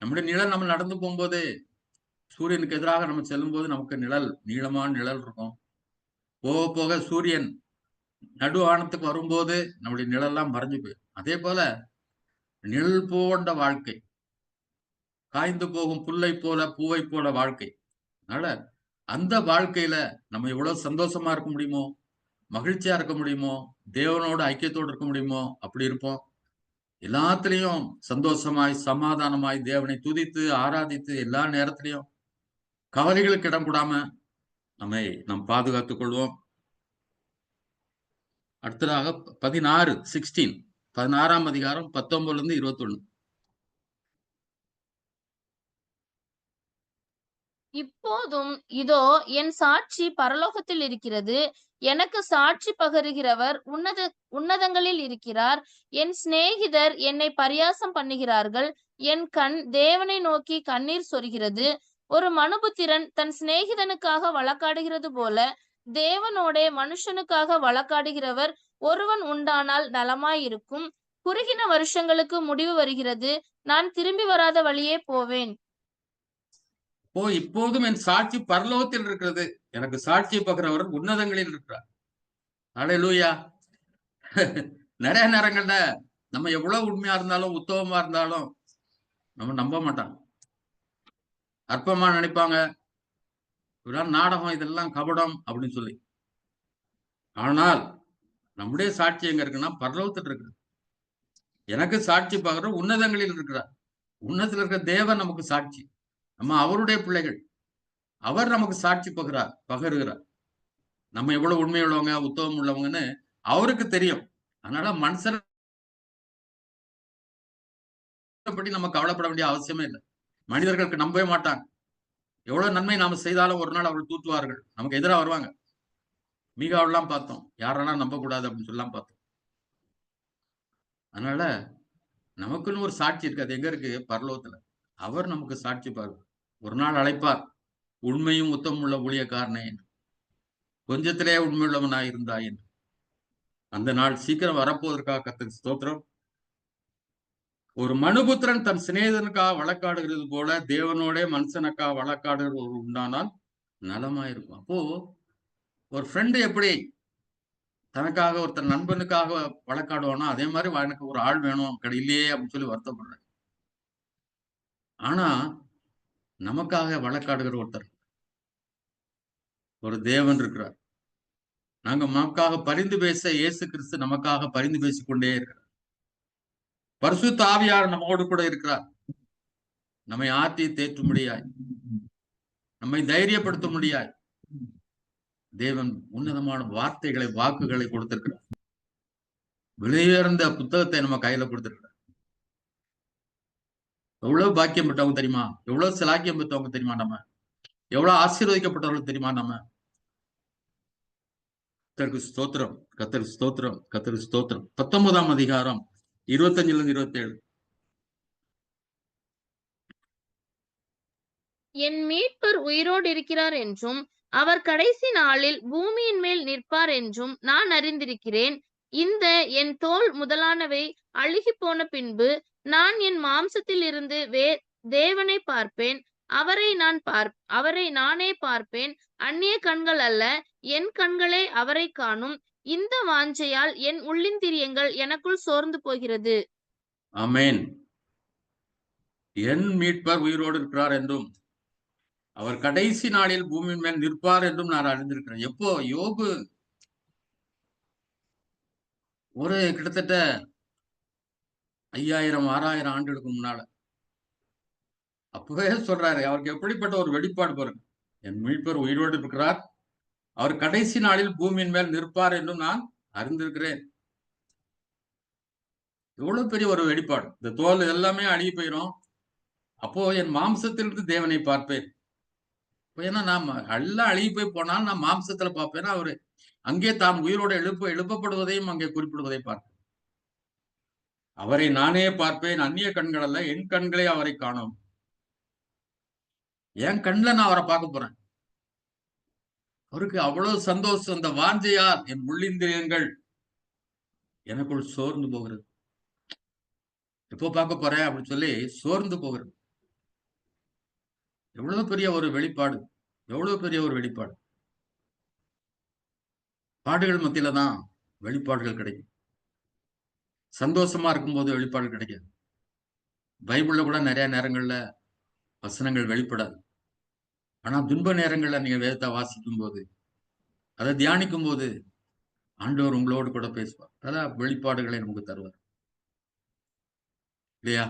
நம்முடைய நிழல் நம்ம நடந்து போகும்போது சூரியனுக்கு எதிராக நம்ம செல்லும் போது நமக்கு நிழல், நீளமான நிழல் இருக்கும். போக போக சூரியன் நடு வானத்துக்கு வரும்போது நம்முடைய நிழல்லாம் மறைஞ்சு போயிடும். அதே போல நிழல் போன்ற வாழ்க்கை, காய்ந்து போகும் புல்லை போல பூவை போல வாழ்க்கை. அதனால அந்த வாழ்க்கையில நம்ம எவ்வளவு சந்தோஷமா இருக்க முடியுமோ, மகிழ்ச்சியா இருக்க முடியுமோ, தேவனோட ஐக்கியத்தோடு இருக்க முடியுமோ அப்படி இருப்போம். எல்லாத்திலையும் சந்தோஷமாய் சமாதானமாய் தேவனை துதித்து ஆராதித்து எல்லா நேரத்திலையும் கவலைகளுக்கு இடம் கூடாம நம்மை நாம் பாதுகாத்துக் கொள்வோம். அடுத்ததாக 16 அதிகாரம் 19 21. இப்போதும் இதோ என் சாட்சி பரலோகத்தில் இருக்கிறது. எனக்கு சாட்சி பகருகிறவர் உன்னதங்களில் இருக்கிறார். என் சிநேகிதர் என்னை பரியாசம் பண்ணுகிறார்கள். என் கண் தேவனை நோக்கி கண்ணீர் சொரிகிறது. ஒரு மனுபுத்திரன் தன் சிநேகிதனுக்காக வழக்காடுகிறது போல தேவனோடே மனுஷனுக்காக வழக்காடுகிறவர் ஒருவன் உண்டானால் நலமாயிருக்கும். குறுகின வருஷங்களுக்கு முடிவு வருகிறது. நான் திரும்பி வராத வழியே போவேன். இப்போதும் என் சாட்சி பரலோகத்தில் இருக்கிறது. எனக்கு சாட்சி பகரவர் உன்னதங்களில் இருக்கிறார். அல்லேலூயா. நிறைய நேரங்கள்ல நம்ம எவ்வளவு உண்மையா இருந்தாலும் உத்தமமா இருந்தாலும் நம்ம நம்ப மாட்டாங்க. அற்பமா நினைப்பாங்க, இதெல்லாம் நாடகம், இதெல்லாம் கபடம் அப்படின்னு சொல்லி. ஆனால் நம்முடைய சாட்சி எங்க இருக்குன்னா பரலோகத்தில் இருக்குது. எனக்கு சாட்சி பகர உன்னதங்களில் இருக்கிறார். உன்னதத்தில் இருக்கிற தேவன் நமக்கு சாட்சி. நம்ம அவருடைய பிள்ளைகள். அவர் நமக்கு சாட்சி பகருகிறார். நம்ம எவ்வளவு உண்மை உள்ளவங்க உத்தமம் உள்ளவங்கன்னு அவருக்கு தெரியும். அதனால மனுஷரை பற்றி நம்ம கவலைப்பட வேண்டிய அவசியமே இல்லை. மனிதர்களுக்கு நம்பவே மாட்டாங்க. எவ்வளவு நன்மை நாம செய்தாலும் ஒரு நாள் அவர்கள் தூற்றுவார்கள், நமக்கு எதிராக வருவாங்க. மீகாவெல்லாம் பார்த்தோம், யாரெல்லாம் நம்ப கூடாது அப்படின்னு சொல்லலாம் பார்த்தோம். அதனால நமக்குன்னு ஒரு சாட்சி இருக்கு. அது எங்க இருக்கு? பரலோகத்துல. அவர் நமக்கு சாட்சி பாரு. ஒரு நாள் அழைப்பார், உண்மையும் உத்தமும் உள்ள ஊழியக்காரனே, கொஞ்சத்திலே உண்மையுள்ளவனாய் இருந்தாய் என்று. அந்த நாள் சீக்கிரம் வரப்போவதற்காக கர்த்தருக்கு ஸ்தோத்திரம். ஒரு மனுபுத்திரன் தன் சிநேகிதனுக்காக வழக்காடுகிறது போல தேவனோட மனுஷனுக்காக வழக்காடுகிற ஒரு உண்டானால் நலமாயிருக்கும். அப்போ ஒரு ஃப்ரெண்டு எப்படி தனக்காக ஒருத்தர் நண்பனுக்காக வழக்காடுவானோ அதே மாதிரி எனக்கு ஒரு ஆள் வேணும் இல்லையே அப்படின்னு சொல்லி வருத்தப்படுறேன். ஆனா நமக்காக வழக்காடுகிற ஒருத்தர், ஒரு தேவன் இருக்கிறார். நாங்க நமக்காக பரிந்து பேச இயேசு கிறிஸ்து நமக்காக பரிந்து பேசிக்கொண்டே இருக்கிறார். பரிசுத்த ஆவியார் நம்மோடு கூட இருக்கிறார். நம்மை ஆற்றி தேற்றும்படியாய், நம்மை தைரியப்படுத்த முடியாய் தேவன் உன்னதமான வார்த்தைகளை வாக்குகளை கொடுத்திருக்கிறார். விலையுயர்ந்த புத்தகத்தை நம்ம கையில கொடுத்திருக்கிறார். எவ்வளவு பாக்கியம் பெற்றவங்க தெரியுமா? எவ்வளவு சிலாக்கியம் பெற்றவங்க தெரியுமா? நம்ம எவ்வளவு ஆசீர்வதிக்கப்பட்டவர்கள் தெரியுமா? நம்ம கர்த்தருக்கு ஸ்தோத்திரம், கர்த்தருக்கு ஸ்தோத்திரம், கர்த்தருக்கு ஸ்தோத்திரம். 19 அதிகாரம் 25 27. என் மீட்பர் உயிரோடு இருக்கிறார் என்றும் அவர் கடைசி நாளில் பூமியின் மேல் நிற்பார் என்றும் நான் அறிந்திருக்கிறேன். இந்த என் தோல் முதலானவை அழுகி போன பின்பு நான் என் மாம்சத்தில் இருந்து தேவனை பார்ப்பேன். அவரை நானே பார்ப்பேன். அந்நிய கண்கள் அல்ல, என் கண்களே அவரை காணும். இந்த வாஞ்சையால் என் உள்ளிந்திரியங்கள் எனக்குள் சோர்ந்து போகிறது. ஆமென். என் மீட்பர் உயிரோடு இருக்கிறார் என்றும் அவர் கடைசி நாளில் பூமியின் மேல் நிற்பார் என்றும் நான் அறிந்திருக்கிறேன். எப்போ? யோபு ஒரு கிட்டத்தட்ட 5000 6000 ஆண்டுகளுக்கு முன்னால அப்பவே சொல்றாரு. அவருக்கு எப்படிப்பட்ட ஒரு வெளிப்பாடு பாருங்க. என் மீட்பர் உயிரோடு இருக்கிறார், அவர் கடைசி நாளில் பூமியின் மேல் நிற்பார் என்றும் நான் அறிந்திருக்கிறேன். எவ்வளவு பெரிய ஒரு வெளிப்பாடு. இந்த தோல் எல்லாமே அழுகி போயிடும். அப்போ என் மாம்சத்திலிருந்து தேவனை பார்ப்பேன். ஏன்னா நாம் எல்லாம் அழுகி போய் போனாலும் நான் மாம்சத்துல பார்ப்பேன். அவரு அங்கே தாம் உயிரோடு எழுப்பப்படுவதையும் அங்கே குறிப்பிடுவதை பார்ப்பேன். அவரை நானே பார்ப்பேன், அந்நிய கண்கள் அல்ல, என் கண்களே அவரை காணும். என் கண்ல நான் அவரை பார்க்க போறேன். அவருக்கு அவ்வளவு சந்தோஷம். அந்த வாஞ்சையால் என் உள்ளிந்திரியங்கள் எனக்குள் சோர்ந்து போகிறது. எப்போ பார்க்க போறேன் அப்படின்னு சொல்லி சோர்ந்து போகிறது. எவ்வளவு பெரிய ஒரு வெளிப்பாடு, எவ்வளவு பெரிய ஒரு வெளிப்பாடு. பாடுகள் மத்தியில தான் வெளிப்பாடுகள் கிடைக்கும். சந்தோஷமா இருக்கும்போது வெளிப்பாடு கிடைக்காது. பைபிள்ல கூட நிறைய நேரங்கள்ல வசனங்கள் வெளிப்படாது. ஆனா துன்ப நேரங்கள்ல நீங்க வேதத்தை வாசிக்கும் போது, அதை தியானிக்கும் போது ஆண்டவர் உங்களோடு கூட பேசுவார். பல வெளிப்பாடுகளை நமக்கு தருவார் இல்லையா?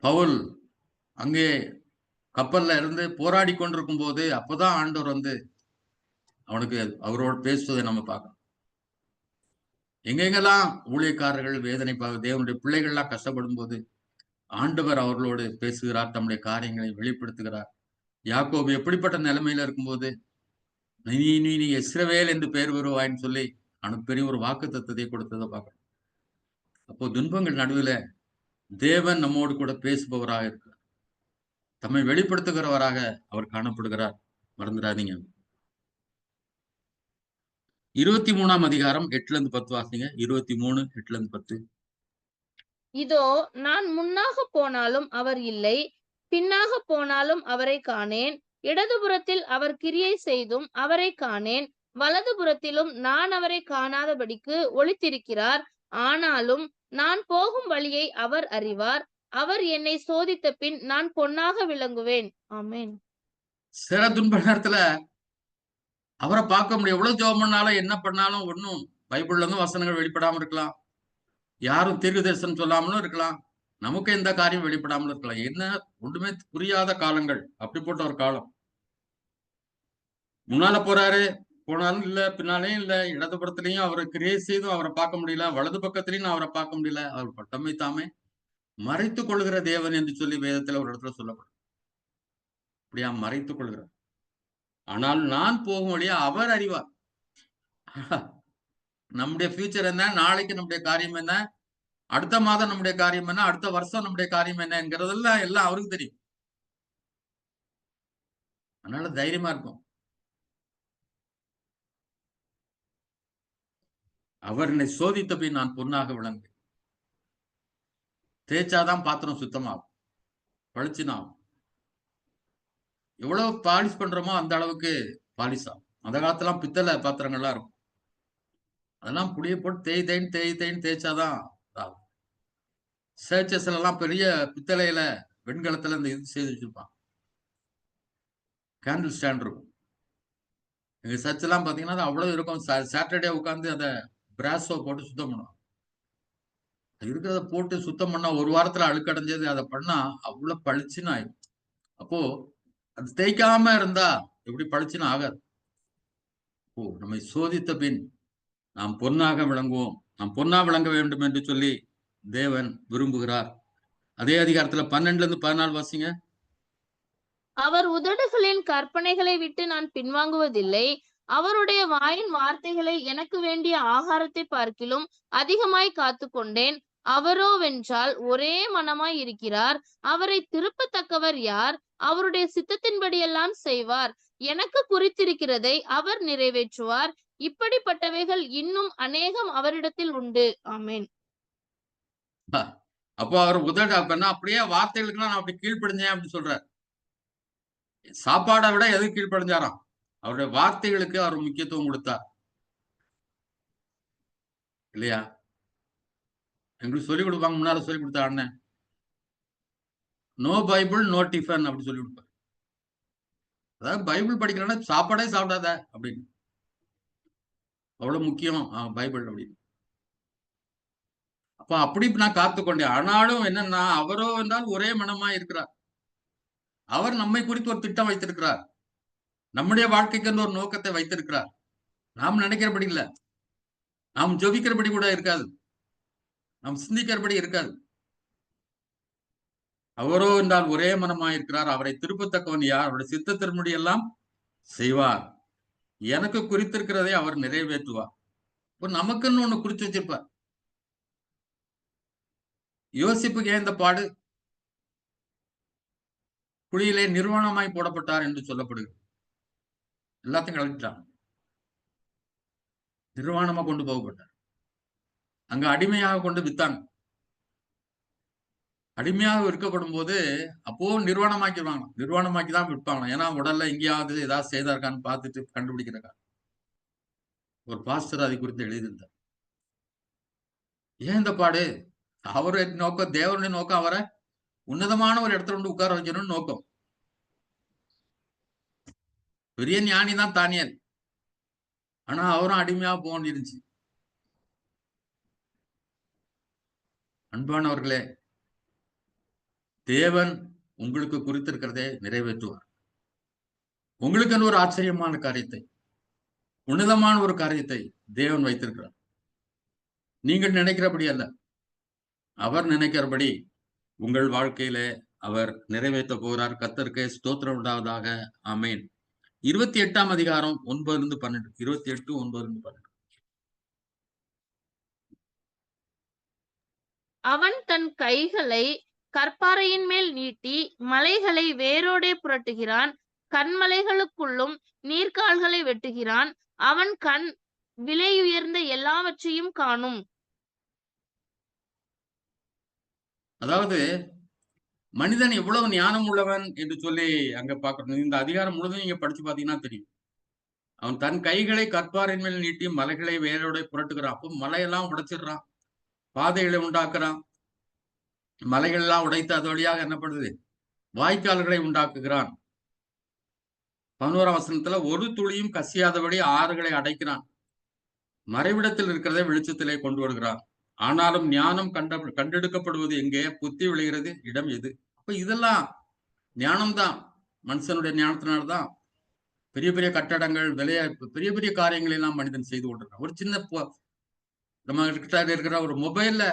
பவுல் அங்கே கப்பல்ல இருந்து போராடி கொண்டிருக்கும் போது அப்பதான் ஆண்டவர் வந்து அவனுக்கு அவரோட பேசுவதை நம்ம பார்க்கணும். எங்கெங்கெல்லாம் ஊழியக்காரர்கள் வேதனை தேவனுடைய பிள்ளைகள்லாம் கஷ்டப்படும் போது ஆண்டவர் அவர்களோடு பேசுகிறார், தம்முடைய காரியங்களை வெளிப்படுத்துகிறார். யாக்கோபு எப்படிப்பட்ட நிலைமையில இருக்கும்போது நீ இஸ்ரவேல் என்று பெயர் வருவாயின்னு சொல்லி அவனுக்கு பெரிய ஒரு வாக்கு தத்தத்தை கொடுத்ததை பார்க்கணும். அப்போ துன்பங்கள் நடுவில் தேவன் நம்மோடு கூட பேசுபவராக இருக்கிறார், தம்மை வெளிப்படுத்துகிறவராக அவர் காணப்படுகிறார். மறந்துடாதீங்க. 23ஆம் அதிகாரம் 8-10 வாசிங்க. 23 8-10. இதோ நான் முன்னாக போனாலும் அவர் இல்லை, பின்னாக போனாலும் அவரை காணேன். இடதுபுறத்தில் அவர் கிரியை செய்தும் அவரை காணேன், வலதுபுறத்திலும் நான் அவரை காணாதபடிக்கு ஒளித்திருக்கிறார். ஆனாலும் நான் போகும் வழியை அவர் அறிவார். அவர் என்னை சோதித்த பின் நான் பொன்னாக விளங்குவேன். ஆமென். சில துன்ப நேரத்துல அவரை பார்க்க முடியும். எவ்வளவு ஜெபம் பண்ணாலும் என்ன பண்ணாலும் ஒன்னும் பைபிள்ல இருந்து வசனங்கள் வெளிப்படாம இருக்கலாம், யாரும் தீர்க்க தரிசனம் சொல்லாமலும் இருக்கலாம், நமக்கு எந்த காரியம் வெளிப்படாமலும் இருக்கலாம். என்ன ஒன்றுமே புரியாத காலங்கள், அப்படிப்பட்ட ஒரு காலம். முன்னால போறாரு, போனாலும் இல்ல, பின்னாலேயும் இல்ல, இடதுபுறத்திலையும் அவரை கிரியை செய்தும் அவரை பார்க்க முடியல, வலது பக்கத்திலையும் அவரை பார்க்க முடியல. அவர் பட்டமை தாமே மறைத்துக் கொள்கிற தேவன் என்று சொல்லி வேதத்துல ஒரு இடத்துல சொல்லப்படும். அப்படியா மறைத்துக் கொள்கிறார். ஆனால் நான் போகும் வழியா அவர் அறிவார். நம்முடைய ஃபியூச்சர் என்ன, நாளைக்கு நம்முடைய காரியம் என்ன, அடுத்த மாதம் நம்முடைய காரியம் என்ன, அடுத்த வருஷம் நம்முடைய காரியம் என்ன என்கிறதெல்லாம் எல்லாம் அவருக்கு தெரியும். அதனால தைரியமா இருக்கும். அவர் என்னை சோதித்த பின் நான் பொன்னாக விளங்குவேன். தேய்ச்சாதான் பாத்திரம் சுத்தமாகும், பளிச்சுனாகும். எவ்வளவு பாலிஷ் பண்றோமோ அந்த அளவுக்கு பாலிஷ் ஆகும். அந்த காலத்துல பித்தளை பாத்திரங்கள்லாம் இருக்கும், அதெல்லாம் புளிய போட்டு தேய்ன்னு தேய்ச்சாதான் ஆகும். சர்ச்சஸ்ல எல்லாம் பெரிய பித்தளையில வெண்கலத்துல இந்த இது செய்து வச்சிருப்பான், கேண்டில் ஸ்டாண்ட் இருக்கும். எங்க சர்ச் எல்லாம் பாத்தீங்கன்னா அவ்வளவு இருக்கும். சாட்டர்டே உட்காந்து அதை பிராஸோ போட்டு சுத்தம் பண்ணுவோம். இருக்கிறத போட்டு சுத்தம் பண்ணா ஒரு வாரத்துல அழுக்கடைஞ்சது, அதை பண்ணா அவ்வளவு பளிச்சுன்னு ஆயிடும். அப்போ அது தேய்க்காம இருந்தா எப்படி பளிச்சுன்னு ஆகாது. ஓ, நம்மை சோதித்த பின் நாம் பொன்னாக விளங்குவோம், நாம் பொன்னா விளங்க வேண்டும் என்று சொல்லி தேவன் விரும்புகிறார். அதே அதிகாரத்துல 12-14 வாசிங்க. அவர் உதடுகளின் கற்பனைகளை விட்டு நான் பின்வாங்குவதில்லை. அவருடைய வாயின் வார்த்தைகளை எனக்கு வேண்டிய ஆகாரத்தை பார்க்கிலும் அதிகமாய் காத்து கொண்டேன். அவரோவென்றால் ஒரே மனமாய் இருக்கிறார். அவரை திருப்பத்தக்கவர் யார்? அவருடைய சித்தத்தின்படியெல்லாம் செய்வார். எனக்கு குறித்திருக்கிறதை அவர் நிறைவேற்றுவார். இப்படிப்பட்டவைகள் இன்னும் அநேகம் அவரிடத்தில் உண்டு. ஆமென். அப்போ அவர் உதடு அப்படின்னா அப்படியே வார்த்தைகளுக்குலாம் நான் அப்படி கீழ்ப்படிஞ்சேன் அப்படின்னு சொல்றார். சாப்பாடை விட எது கீழ்ப்படிஞ்சாராம்? அவருடைய வார்த்தைகளுக்கு அவர் முக்கியத்துவம் கொடுத்தார் இல்லையா? எங்களுக்கு சொல்லிக் கொடுப்பாங்க, முன்னால சொல்லிக் கொடுத்தா அண்ணன், நோ பைபிள் நோ டிஃபன் அப்படி சொல்லி கொடுப்பார். அதாவது பைபிள் படிக்கலன்னா சாப்பாடே சாப்பிடாத அப்படின்னு, அவ்வளவு முக்கியம் பைபிள் அப்படின்னு. அப்ப அப்படி நான் காத்துக்கொண்டேன். ஆனாலும் என்னன்னா அவரோ என்றால் ஒரே மனமா இருக்கிறார். அவர் நம்மை குறித்து ஒரு திட்டம் வைத்திருக்கிறார், நம்முடைய வாழ்க்கைக்கு ஒரு நோக்கத்தை வைத்திருக்கிறார். நாம் நினைக்கிறபடி இல்ல, நாம் ஜெபிக்கிறபடி கூட இருக்காது, நாம் சிந்திக்கிறபடி இருக்காது. அவரோ என்றால் ஒரே மனமாய் இருக்கிறார். அவரை திருப்பத்தக்கவன் யார்? அவருடைய சித்தத்தின்படி எல்லாம் செய்வார். எனக்கு குறித்திருக்கிறதை அவர் நிறைவேற்றுவார். இப்போ நமக்குன்னு ஒண்ணு குறித்து வச்சிருப்பார். யோசிப்புக்கு ஏன் இந்த பாடு? குழியிலே நிர்வாணமாய் போடப்பட்டார் என்று சொல்லப்படுகிறது. எல்லாத்தையும் கலந்துட்டாங்க, நிர்வாணமா கொண்டு போகப்பட்டார். அங்க அடிமையாக கொண்டு வித்தாங்க. அடிமையாக விற்கப்படும் போது அப்போ நிர்வாணமாக்கிடுவாங்க, நிர்வாணமாக்கி தான் விற்பாங்க. ஏன்னா உடல்ல எங்கேயாவது ஏதாவது செய்தாருக்கான்னு பார்த்துட்டு கண்டுபிடிக்கிறக்கா. ஒரு பாஸ்டர் அதை குறித்து எழுதியிருந்தார். ஏன் இந்த பாடு? அவருடைய நோக்கம், தேவனுடைய நோக்கம் அவரை உன்னதமான ஒரு இடத்துல கொண்டு உட்கார வைக்கணும்னு நோக்கம். பெரிய ஞானி தான் தானியேல், ஆனா அவரும் அடிமையா போக இருந்துச்சு. அன்பானவர்களே, தேவன் உங்களுக்கு குறித்திருக்கிறதை நிறைவேற்றுவார். உங்களுக்கு ஒரு ஆச்சரியமான காரியத்தை, உன்னதமான ஒரு காரியத்தை தேவன் வைத்திருக்கிறார். நீங்கள் நினைக்கிறபடி அல்ல, அவர் நினைக்கிறபடி உங்கள் வாழ்க்கையில அவர் நிறைவேற்ற போகிறார். கர்த்தருக்கு ஸ்தோத்திரம் உண்டாவதாக. ஆமென். 28ஆம் அதிகாரம் 9-12. 28, 9-12. அவன் தன் கைகளை கற்பாறையின் மேல் நீட்டி மலைகளை வேரோடே புரட்டுகிறான். கண்மலைகளுக்குள்ளும் நீர்க்கால்களை வெட்டுகிறான். அவன் கண் விலையுயர்ந்த எல்லாவற்றையும் காணும். அதாவது மனிதன் எவ்வளவு ஞானம் உள்ளவன் என்று சொல்லி அங்க பார்க்கணும். இந்த அதிகாரம் முழுவதும் நீங்க படிச்சு பாத்தீங்கன்னா தெரியும். அவன் தன் கைகளை கற்பாரின் மேல் நீட்டி மலைகளை வேரோட புரட்டுகிறான். அப்போ மலையெல்லாம் உடைச்சிடுறான், பாதைகளை உண்டாக்குறான். மலைகள் எல்லாம் உடைத்து அது வழியாக என்ன பண்ணுது, வாய்க்கால்களை உண்டாக்குகிறான். 11ஆம் வசனத்துல ஒரு துளியும் கசியாதபடி ஆறுகளை அடைக்கிறான். மறைவிடத்தில் இருக்கிறதை வெளிச்சத்திலே கொண்டு வருகிறான். ஆனாலும் ஞானம் கண்டெடுக்கப்படுவது எங்கே, புத்தி விளைகிறது இடம் எது? அப்ப இதெல்லாம் ஞானம்தான். மனுஷனுடைய ஞானத்தினால்தான் பெரிய பெரிய கட்டடங்கள், பெரிய பெரிய காரியங்கள் எல்லாம் மனிதன் செய்து கொண்டிருக்கான். ஒரு சின்ன நம்ம கிட்ட இருக்கிற ஒரு மொபைல்ல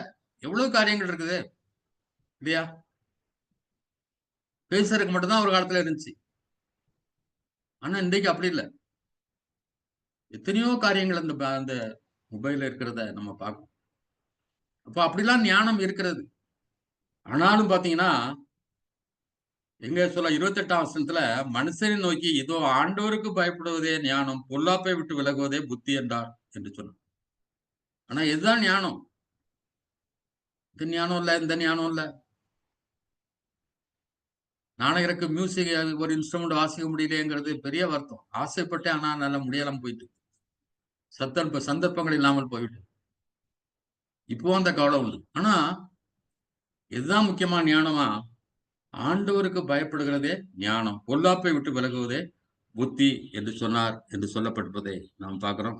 எவ்வளவு காரியங்கள் இருக்குது இல்லையா? பேசுறதுக்கு மட்டும்தான் ஒரு காலத்துல இருந்துச்சு. ஆனா இன்றைக்கு அப்படி இல்லை. எத்தனையோ காரியங்கள் அந்த மொபைல்ல இருக்கிறத நம்ம பார்க்கணும். அப்ப அப்படிலாம் ஞானம் இருக்கிறது. ஆனாலும் பாத்தீங்கன்னா எங்க சொல்ல 28ஆம் வசனத்துல மனுஷனை நோக்கி இதோ ஆண்டவருக்கு பயப்படுவதே ஞானம், பொல்லாப்பை விட்டு விலகுவதே புத்தி என்றார் என்று சொன்னார். ஆனா இதுதான் ஞானம். இது ஞானம் இல்ல, இந்த ஞானம் இல்ல. நானகருக்கு மியூசிக் ஒரு இன்ஸ்ட்ருமெண்ட் வாசிக்க முடியலையேங்கிறது பெரிய வருத்தம். ஆசைப்பட்டேன், ஆனா நல்லா முடியலாம் போயிட்டு, சந்தர்ப்பங்கள் இல்லாமல் போயிட்டு. இப்போ அந்த கவலை உண்டு. ஆனா இதுதான் முக்கியமா ஞானமா, ஆண்டவருக்கு பயப்படுகிறதே ஞானம், பொல்லாப்பை விட்டு விலகுவதே புத்தி என்று சொன்னார் என்று சொல்லப்பட்டிருப்பதை நாம் பார்க்கிறோம்.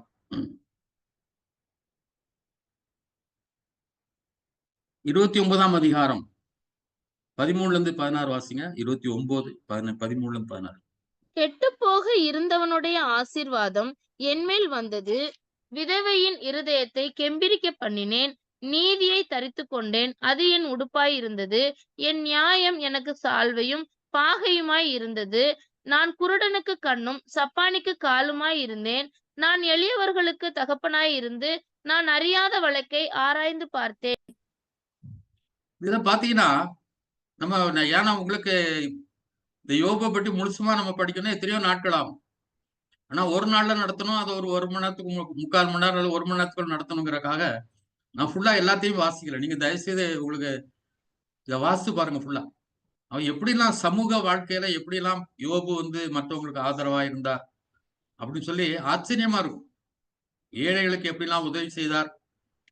29ஆம் அதிகாரம் 13-16 வாசிங்க. 29, 13-16. கெட்டுப்போக இருந்தவனுடைய ஆசீர்வாதம் என்மேல் வந்தது. விதவையின் இருதயத்தை கெம்பிரிக்க பண்ணினேன். நீதியை தரித்துக் கொண்டேன், அது என் உடுப்பாய் இருந்தது. என் நியாயம் எனக்கு சால்வையும் பாகையுமாய் இருந்தது. நான் குருடனுக்கு கண்ணும் சப்பானிக்கு காலுமாய் இருந்தேன். நான் எளியவர்களுக்கு தகப்பனாய் இருந்து நான் அறியாத வழக்கை ஆராய்ந்து பார்த்தேன். இத பாத்தீங்கன்னா நம்ம ஏன்னா உங்களுக்கு இந்த யோபை பற்றி முழுசுமா நம்ம படிக்கணும், எத்தனையோ நாட்கள் ஆகும். ஆனா ஒரு நாள்ல நடத்தணும், அது ஒரு மணி நேரத்துக்கு 3/4 மணி நேரம் அல்லது 1 மணி நேரத்துக்குள்ள நடத்தணுங்கிறக்காக நான் ஃபுல்லா எல்லாத்தையும் வாசிக்கல. நீங்க தயவுசெய்து உங்களுக்கு இதை வாசித்து பாருங்க ஃபுல்லா. அவன் எப்படிலாம் சமூக வாழ்க்கையில எப்படிலாம் யோபு மற்றவங்களுக்கு ஆதரவா இருந்தார் அப்படின்னு சொல்லி ஆச்சரியமா இருக்கும். ஏழைகளுக்கு எப்படிலாம் உதவி செய்தார்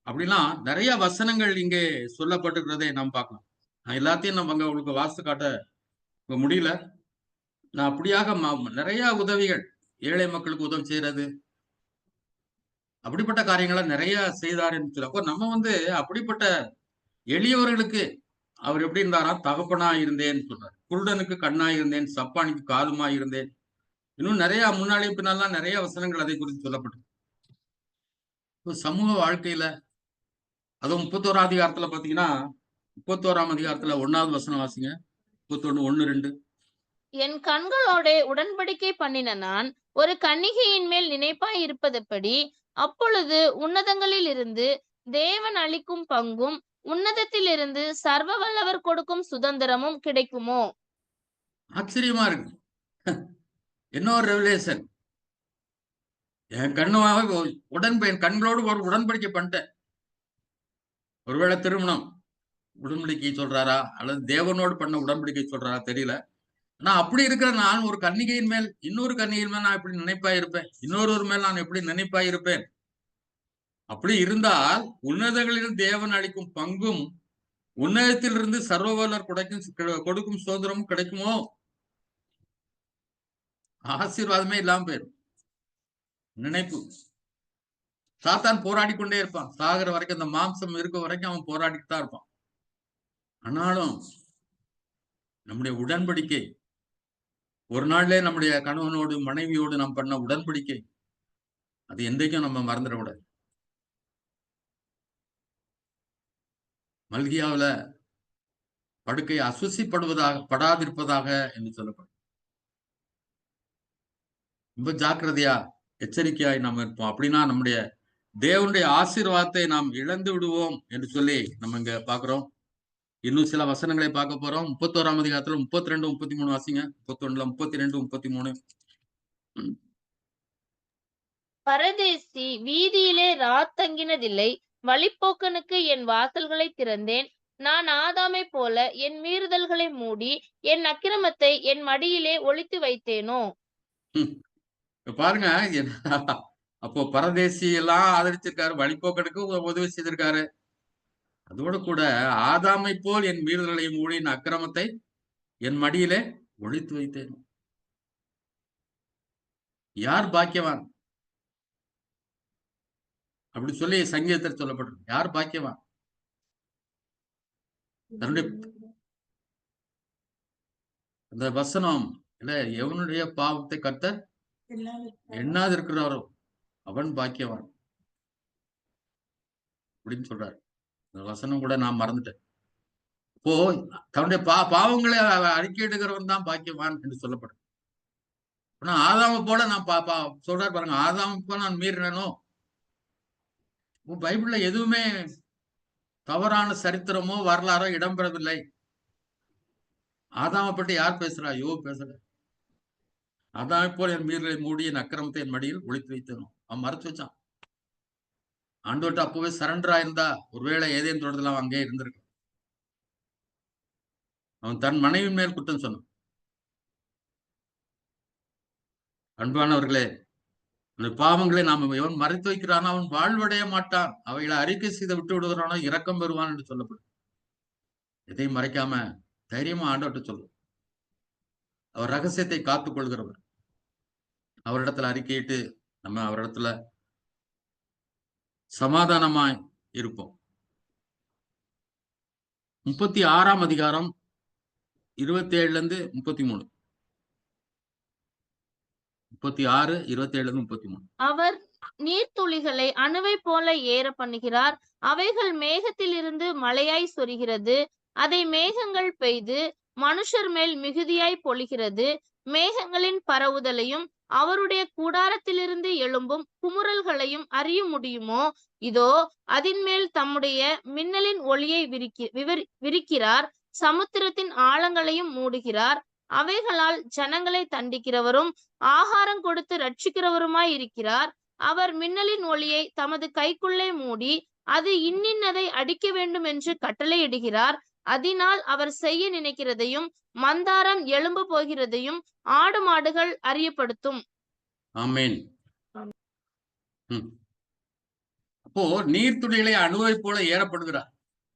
அப்படிலாம் நிறைய வசனங்கள் இங்கே சொல்லப்பட்டிருக்கிறதை நாம் பார்க்கலாம். நான் எல்லாத்தையும் நம்ம அங்க உங்களுக்கு வாசித்து காட்ட முடியல. நான் அப்படியாக நிறைய உதவிகள், ஏழை மக்களுக்கு உதவி செய்யறது, அப்படிப்பட்ட காரியங்களை நிறைய செய்தார் என்று சொல்லி, அப்போ நம்ம அப்படிப்பட்ட எளியவர்களுக்கு அவர் எப்படி இருந்தாரா, தகப்பனா இருந்தேன்னு சொல்றாரு. குருடனுக்கு கண்ணா இருந்தேன், சப்பானிக்கு காலுமா இருந்தேன். இன்னும் நிறைய முன்னாடி பின்னாலாம் நிறைய வசனங்கள் அதை குறித்து சொல்லப்பட்டது. சமூக வாழ்க்கையில அதுவும் 31ஆம் அதிகாரத்துல பாத்தீங்கன்னா, 31ஆம் அதிகாரத்துல 1வது வசனம் வாசிங்க. 31, 1, 2. என் கண்களோட உடன்படிக்கை பண்ணின நான் ஒரு கன்னிகையின் மேல் நினைப்பாய் இருப்பதப்படி, அப்பொழுது உன்னதங்களில் இருந்து தேவன் அளிக்கும் பங்கும் உன்னதத்திலிருந்து சர்வ வல்லவர் கொடுக்கும் சுதந்திரமும் கிடைக்குமோ? ஆச்சரியமா இருக்கு. இன்னொரு ரெவலேஷன். என் கண்களோடு ஒரு உடன்படிக்கை பண்ணிட்டேன். ஒருவேளை திருமணம் உடன்படிக்கை சொல்றாரா அல்லது தேவனோடு பண்ண உடன்படிக்கை சொல்றாரா தெரியல. ஆனா அப்படி இருக்கிற நான் ஒரு கன்னிகையின் மேல், இன்னொரு கன்னிகையின் மேல் நான் எப்படி நினைப்பாய் இருப்பேன், இன்னொரு மேல் நான் எப்படி நினைப்பாய் இருப்பேன். அப்படி இருந்தால் உன்னதங்களில் தேவன் அளிக்கும் பங்கும் உன்னதத்திலிருந்து சர்வவல்லர் கொடுக்கும் சுதந்திரமும் கிடைக்குமோ? ஆசீர்வாதமே இல்லாம போயிடும். நினைப்பு. சாத்தான் போராடி கொண்டே இருப்பான். சாகிற வரைக்கும், இந்த மாம்சம் இருக்க வரைக்கும் அவன் போராடிட்டு தான் இருப்பான். ஆனாலும் நம்முடைய உடன்படிக்கை, ஒரு நாள்ல நம்முடைய கணவனோடு மனைவியோடு நாம் பண்ண உடன்படிக்கை, அது என்றைக்கும் நம்ம மறந்துடக்கூடாது. மல்கியாவுல படுக்கை படாதிருப்பதாக என்று சொல்லப்படும். ரொம்ப ஜாக்கிரதையா எச்சரிக்கையாய் நாம் இருப்போம். அப்படின்னா நம்முடைய தேவனுடைய ஆசீர்வாதத்தை நாம் இழந்து விடுவோம் என்று சொல்லி நம்ம இங்க பாக்குறோம். இன்னும் சில வசனங்களை பார்க்க போறோம். 31ஆம் அதிகாரத்துல 32, 33 வாசிங்க. 31ல 32, 33. பரதேசி வீதியிலே ராத்தங்கினதில்லை, வழிப்போக்கனுக்கு என் வாசல்களை திறந்தேன். நான் ஆதாமை போல என் மீறுதல்களை மூடி என் அக்கிரமத்தை என் மடியிலே ஒளித்து வைத்தேனோ? பாருங்க, அப்போ பரதேசி எல்லாம் ஆதரிச்சிருக்காரு, வழிப்போக்கனுக்கு உதவி செய்திருக்காரு. அதோடு கூட ஆதாமை போல் என் மீறுதல்களை மூடி என் அக்கிரமத்தை என் மடியிலே ஒளித்து வைத்தேன். யார் பாக்கியவான் அப்படி சொல்லி சங்கீதத்தில் சொல்லப்பட்டிருக்கு. யார் பாக்கியவான்? தன்னுடைய அந்த வசனம் இல்ல, எவனுடைய பாவத்தை கர்த்தர் எண்ணாது இருக்கிறாரோ அவன் பாக்கியவான் அப்படின்னு சொல்றாரு. அந்த வசனம் கூட நான் மறந்துட்டேன். இப்போ தன்னுடைய பாவங்களை அறிக்கையிடுகிறவன் தான் பாக்கியவான் என்று சொல்லப்படும். ஆனா ஆதாம போல நான் சொல்றாரு பாருங்க, ஆதாம போல நான் மீறினோ. பைபிள்ல எதுவுமே தவறான சரித்திரமோ வரலாறோ இடம்பெறவில்லை. ஆதாம பற்றி யார் பேசுறா? யோபு பேசுற. ஆதாமை போல என் மீறலை மூடி என் அக்கிரமத்தை என் மடியில் ஒளித்து வைத்தனும். அவன் மறைச்சு வச்சான். ஆண்டவர்கிட்ட அப்பவே சரண்டரா இருந்தா ஒருவேளை ஏதேன் தோட்டத்துல அங்கே இருந்திருக்கு. அவன் தன் மனைவி மேல் குற்றம் சொன்னான். அன்பானவர்களே, அந்த பாவங்களை நாம் எவன் மறைத்து வைக்கிறானோ அவன் வாழ்வடைய மாட்டான். அவைகளை அறிக்கை செய்து விட்டு விடுகிறானோ இரக்கம் பெறுவான் என்று சொல்லப்படும். எதையும் மறைக்காம தைரியமா ஆண்டவர்கிட்ட சொல்லும். அவர் ரகசியத்தை காத்துக் கொள்கிறவர். அவரிடத்துல அறிக்கையிட்டு நம்ம அவரிடத்துல சமாதானமாய் இருப்போம். 36ஆம் அதிகாரம் 27ல இருந்து 33. 36, 27ல இருந்து 33. அவர் நீர்த்துளிகளை அணுவை போல ஏற பண்ணுகிறார். அவைகள் மேகத்தில் இருந்து மழையாய் சொரிகிறது. அதை மேகங்கள் பெய்து மனுஷர் மேல் மிகுதியாய் பொழிகிறது. மேகங்களின் பரவுதலையும் அவருடைய கூடாரத்திலிருந்து எழும்பும் குமுறல்களையும் அறிய முடியுமோ? இதோ அதன் மேல் தம்முடைய மின்னலின் ஒளியை விரிக்கிறார். சமுத்திரத்தின் ஆழங்களையும் மூடுகிறார். அவைகளால் ஜனங்களை தண்டிக்கிறவரும் ஆகாரம் கொடுத்து ரட்சிக்கிறவருமாய் இருக்கிறார். அவர் மின்னலின் ஒளியை தமது கைக்குள்ளே மூடி அது இன்னின்னதை அடிக்க வேண்டும் என்று கட்டளையிடுகிறார். அதனால் அவர் செய்ய நினைக்கிறதையும் மந்தாரம் எழும்ப போகிறதையும் ஆடு மாடுகள் அறியப்படுத்தும். ஆமென். அப்போ நீர்த்துளிகளை அணுவை போல ஏறப்படுகிறார்.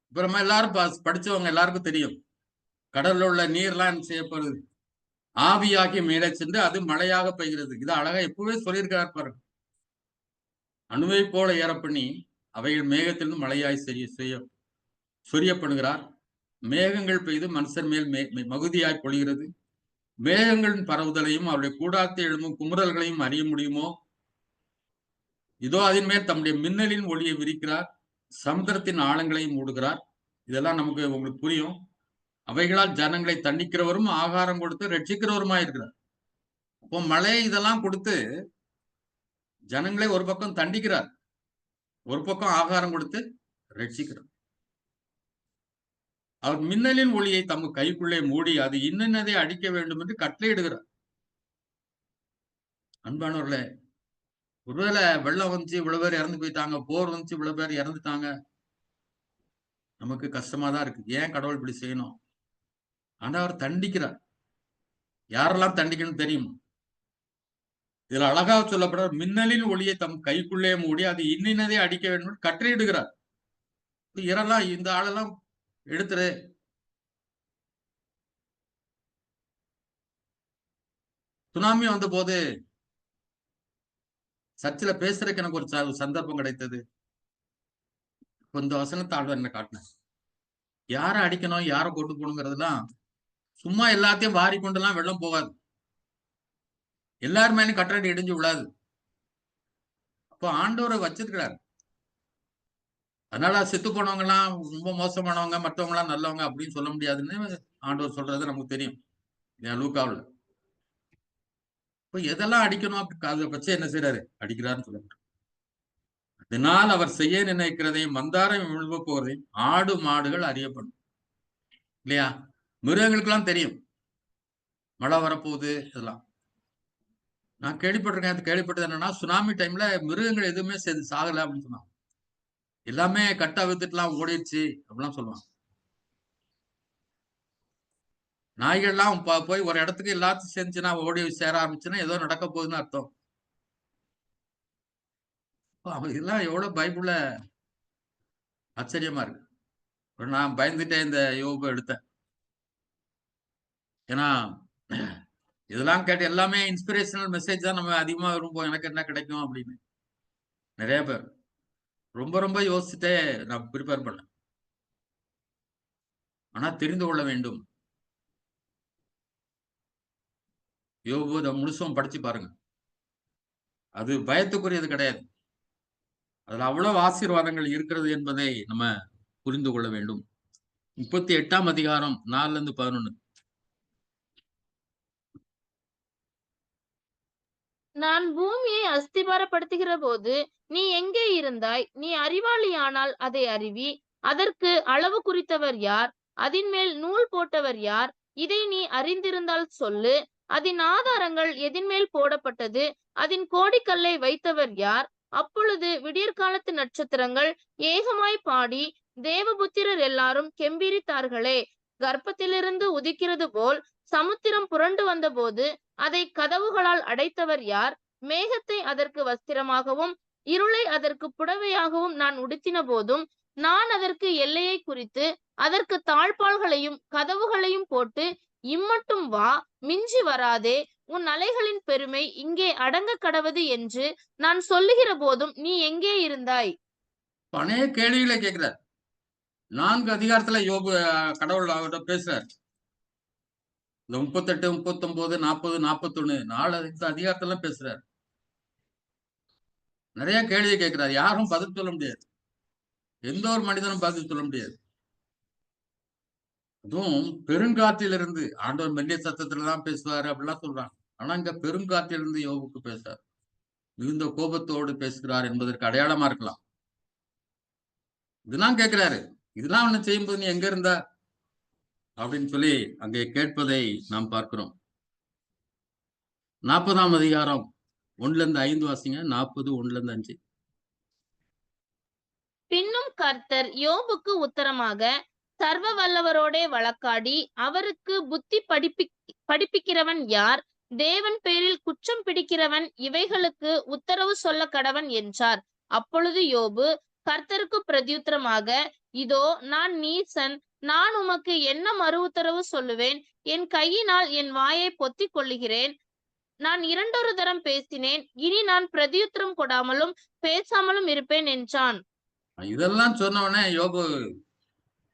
இப்ப நம்ம எல்லாரும் படிச்சவங்க எல்லாருக்கும் தெரியும், கடல்ல உள்ள நீர்லாம் செய்யப்படுது, ஆவியாகி மேலே சென்று அது மழையாக பெய்கிறது. இது அழகா எப்பவே சொல்லியிருக்கிறார் பாருங்க. அணுவை போல ஏற பண்ணி அவைகள் மேகத்திலிருந்து மழையாய் சொரியப்படுகிறார். மேகங்கள் பெய்து மனுஷர் மேல் மகுதியாய் பொழிகிறது. மேகங்களின் பரவுதலையும் அவருடைய கூடாரத்தை எழும்பும் குமுறல்களையும் அறிய முடியுமோ? இதோ அதன் மேல் தம்முடைய மின்னலின் ஒளியை விரிக்கிறார். சமுத்திரத்தின் ஆழங்களையும் மூடுகிறார். இதெல்லாம் நமக்கு உங்களுக்கு புரியும். அவைகளால் ஜனங்களை தண்டிக்கிறவரும் ஆகாரம் கொடுத்து ரட்சிக்கிறவருமா இருக்கிறார். அப்போ மழை இதெல்லாம் கொடுத்து ஜனங்களை ஒரு பக்கம் தண்டிக்கிறார், ஒரு பக்கம் ஆகாரம் கொடுத்து ரட்சிக்கிறார். அவர் மின்னலின் ஒளியை தம் கைக்குள்ளே மூடி அது இன்னதை அடிக்க வேண்டும் என்று கட்டளையிடுகிறார். அன்பானவர்களே, ஒருவேளை வெள்ளம் வந்துச்சு, இவ்வளவு பேர் இறந்து போயிட்டாங்க, போர் வந்துச்சு, இவ்வளவு பேர் இறந்துட்டாங்க, நமக்கு கஷ்டமா தான் இருக்கு. ஏன் கடவுள் இப்படி செய்யணும்? ஆனா அவர் தண்டிக்கிறார். யாரெல்லாம் தண்டிக்கணும்னு தெரியும். இதுல அழகாக சொல்லப்படுற மின்னலின் ஒளியை தம் கைக்குள்ளே மூடி அது இன்னதை அடிக்க வேண்டும் கட்டளையிடுகிறார். இறலாம் இந்த ஆளெல்லாம் எடுத்துரு. சுனாமி வந்த போது சர்ச்சில் பேசுறதுக்கு எனக்கு ஒரு சந்தர்ப்பம் கிடைத்தது. இந்த வசனத்தை ஆழ்வார் என்ன காட்டினேன். யாரை அடிக்கணும், யாரை கொண்டு போகணுங்கிறதுலாம் சும்மா எல்லாத்தையும் வாரி கொண்டெல்லாம் வெள்ளம் போகாது. எல்லார் மேலும் கட்டடி இடிஞ்சு விழாது. அப்போ ஆண்டவரை வச்சிருக்கிறார். அதனால செத்து போனவங்க எல்லாம் ரொம்ப மோசமானவங்க, மற்றவங்க எல்லாம் நல்லவங்க அப்படின்னு சொல்ல முடியாதுன்னு ஆண்டவர் சொல்றது நமக்கு தெரியும். லூக்காவுல. இப்போ எதெல்லாம் அடிக்கணும் அதை வச்சு என்ன செய்யறாரு? அடிக்கிறாருன்னு சொல்ல முடியும். அதனால் அவர் செய்ய நினைக்கிறதையும் மந்தாரம் விழுவ போவதையும் ஆடு மாடுகள் அறியப்படும். இல்லையா? மிருகங்களுக்கெல்லாம் தெரியும் மழை வரப்போகுது. இதெல்லாம் நான் கேள்விப்பட்டிருக்கேன். அது கேள்விப்பட்டது என்னன்னா, சுனாமி டைம்ல மிருகங்கள் எதுவுமே சாகல அப்படின்னு சொன்னாங்க. எல்லாமே கட்ட வித்துட்டுலாம் ஓடிடுச்சு அப்படிலாம் சொல்லுவாங்க. நாய்கள்லாம் போய் ஒரு இடத்துக்கு எல்லாத்தையும் சேர்ந்துச்சுன்னா ஓடி சேர ஆரம்பிச்சுன்னா ஏதோ நடக்க போகுதுன்னு அர்த்தம். இதெல்லாம் எவ்வளவு பைபிள்ல ஆச்சரியமா இருக்கு. நான் பயந்துட்டே இந்த யோபை எடுத்தேன். ஏன்னா இதெல்லாம் கேட்டு எல்லாமே இன்ஸ்பிரேஷனல் மெசேஜ் தான் நம்ம அதிகமா விரும்புவோம். எனக்கு என்ன கிடைக்கும் அப்படின்னு நிறைய பேர் ரொம்ப ரொம்ப யோசிச்சுட்டே நான் ப்ரிப்பேர் பண்ணேன். ஆனா தெரிந்து கொள்ள வேண்டும். யோபு முழுசும் படிச்சு பாருங்க. அது பயத்துக்குரியது கிடையாது. அதுல அவ்வளவு ஆசீர்வாதங்கள் இருக்கிறது என்பதை நம்ம புரிந்து கொள்ள வேண்டும். 38ஆம் அதிகாரம் 4-11. நான் பூமியை அஸ்திபாரப்படுத்துகிற போது நீ எங்கே இருந்தாய்? நீ அறிவாளியானால் அதை அறிவி. அதற்கு அளவு குறித்தவர் யார்? அதின்மேல் நூல் போட்டவர் யார்? இதை நீ அறிந்திருந்தால் சொல்லு. அதன் ஆதாரங்கள் எதின்மேல் போடப்பட்டது? அதன் கோடிக்கல்லை வைத்தவர் யார்? அப்பொழுது விடியற்காலத்து நட்சத்திரங்கள் ஏகமாய் பாடி தேவபுத்திரர் எல்லாரும் கெம்பீரித்தார்களே. கர்ப்பத்திலிருந்து உதிக்கிறது போல் சமுத்திரம் புரண்டு வந்தபோது அதை கதவுகளால் அடைத்தவர் யார்? மேகத்தை அதற்கு வஸ்திரமாகவும் இருளை அதற்கு புடவையாகவும் நான் உடுத்தின போதும் நான் அதற்கு எல்லையை குறித்து அதற்கு தாழ்பாள்களையும் கதவுகளையும் போட்டு இம்மட்டும் வா, மிஞ்சி வராதே, உன் அலைகளின் பெருமை இங்கே அடங்க கடவது என்று நான் சொல்லுகிற போதும் நீ எங்கே இருந்தாய்? அநேக கேள்விகளை கேட்கிறார். 4 அதிகாரத்துல யோபு கடவுள் அவர்கிட்ட பேசுறார். இந்த 38, 39, 40, 41 4 அதிகாரத்துல பேசுறாரு. நிறைய கேள்வி கேட்கிறார். யாரும் பதில் சொல்ல முடியாது. எந்த ஒரு மனிதனும் பதில் சொல்ல முடியாது. அதுவும் பெருங்காற்றிலிருந்து ஆண்டவர் மெல்லிய சத்தத்துலதான் பேசுவாரு அப்படிலாம் சொல்றாங்க. ஆனா இங்க பெருங்காற்றிலிருந்து யோபுக்கு பேசுறார். மிகுந்த கோபத்தோடு பேசுகிறார் என்பதற்கு அடையாளமா இருக்கலாம். இதெல்லாம் கேட்கிறாரு. இதெல்லாம் அவனை செய்யும்போது நீ எங்க இருந்த அப்படின்னு சொல்லி அங்கே கேட்பதை நாம் பார்க்கிறோம். 40ஆம் அதிகாரம் 1-5 வாசிங்க. 40 1-5. பின்னும் கர்த்தர் யோபுக்கு உத்தரமாக, சர்வ வல்லவரோடே வழக்காடி அவருக்கு புத்தி படிப்பிக்கிறவன் யார்? தேவன் பேரில் குற்றம் பிடிக்கிறவன் இவைகளுக்கு உத்தரவு சொல்ல கடவன் என்றார். அப்பொழுது யோபு கர்த்தருக்கு பிரதியுத்தரமாக, இதோ நான் நீசன், நான் உமக்கு என்ன மறு உத்தரவு சொல்லுவேன்? என் கையினால் என் வாயை பொத்திக் கொள்ளுகிறேன். நான் 2 தரம் பேசினேன், இனி நான் பிரதியுத்தரம் கொடாமலும் பேசாமலும் இருப்பேன் என்றான். இதெல்லாம் சொன்னவனே யோபு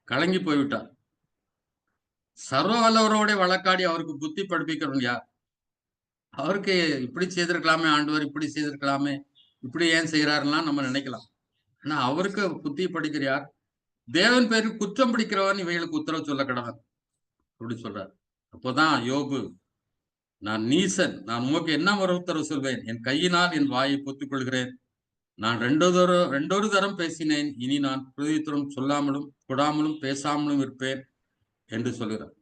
கலங்கி போய்விட்டார். சர்வ வல்லவரோட வழக்காடி அவருக்கு புத்தி படிப்பிக்கிறவன் யார்? அவருக்கு இப்படி செய்திருக்கலாமே, ஆண்டவர் இப்படி செய்திருக்கலாமே, இப்படி ஏன் செய்யறாருலாம் நம்ம நினைக்கலாம். ஆனா அவருக்கு புத்தி படிக்கிற யார்? தேவன் பேரு குற்றம் பிடிக்கிறவன் இவைகளுக்கு உத்தரவு சொல்ல கடவன் அப்படி சொல்றார். அப்போதான் யோபு, நான் நீசன், நான் உமக்கு என்ன மறு உத்தரவு சொல்வேன்? என் கையினால் என் வாயை பொத்திக் கொள்கிறேன். நான் 2 தரம் பேசினேன், இனி நான் பிரதியுத்தரம் சொல்லாமலும் கொடாமலும் பேசாமலும் இருப்பேன் என்று சொல்கிறார்.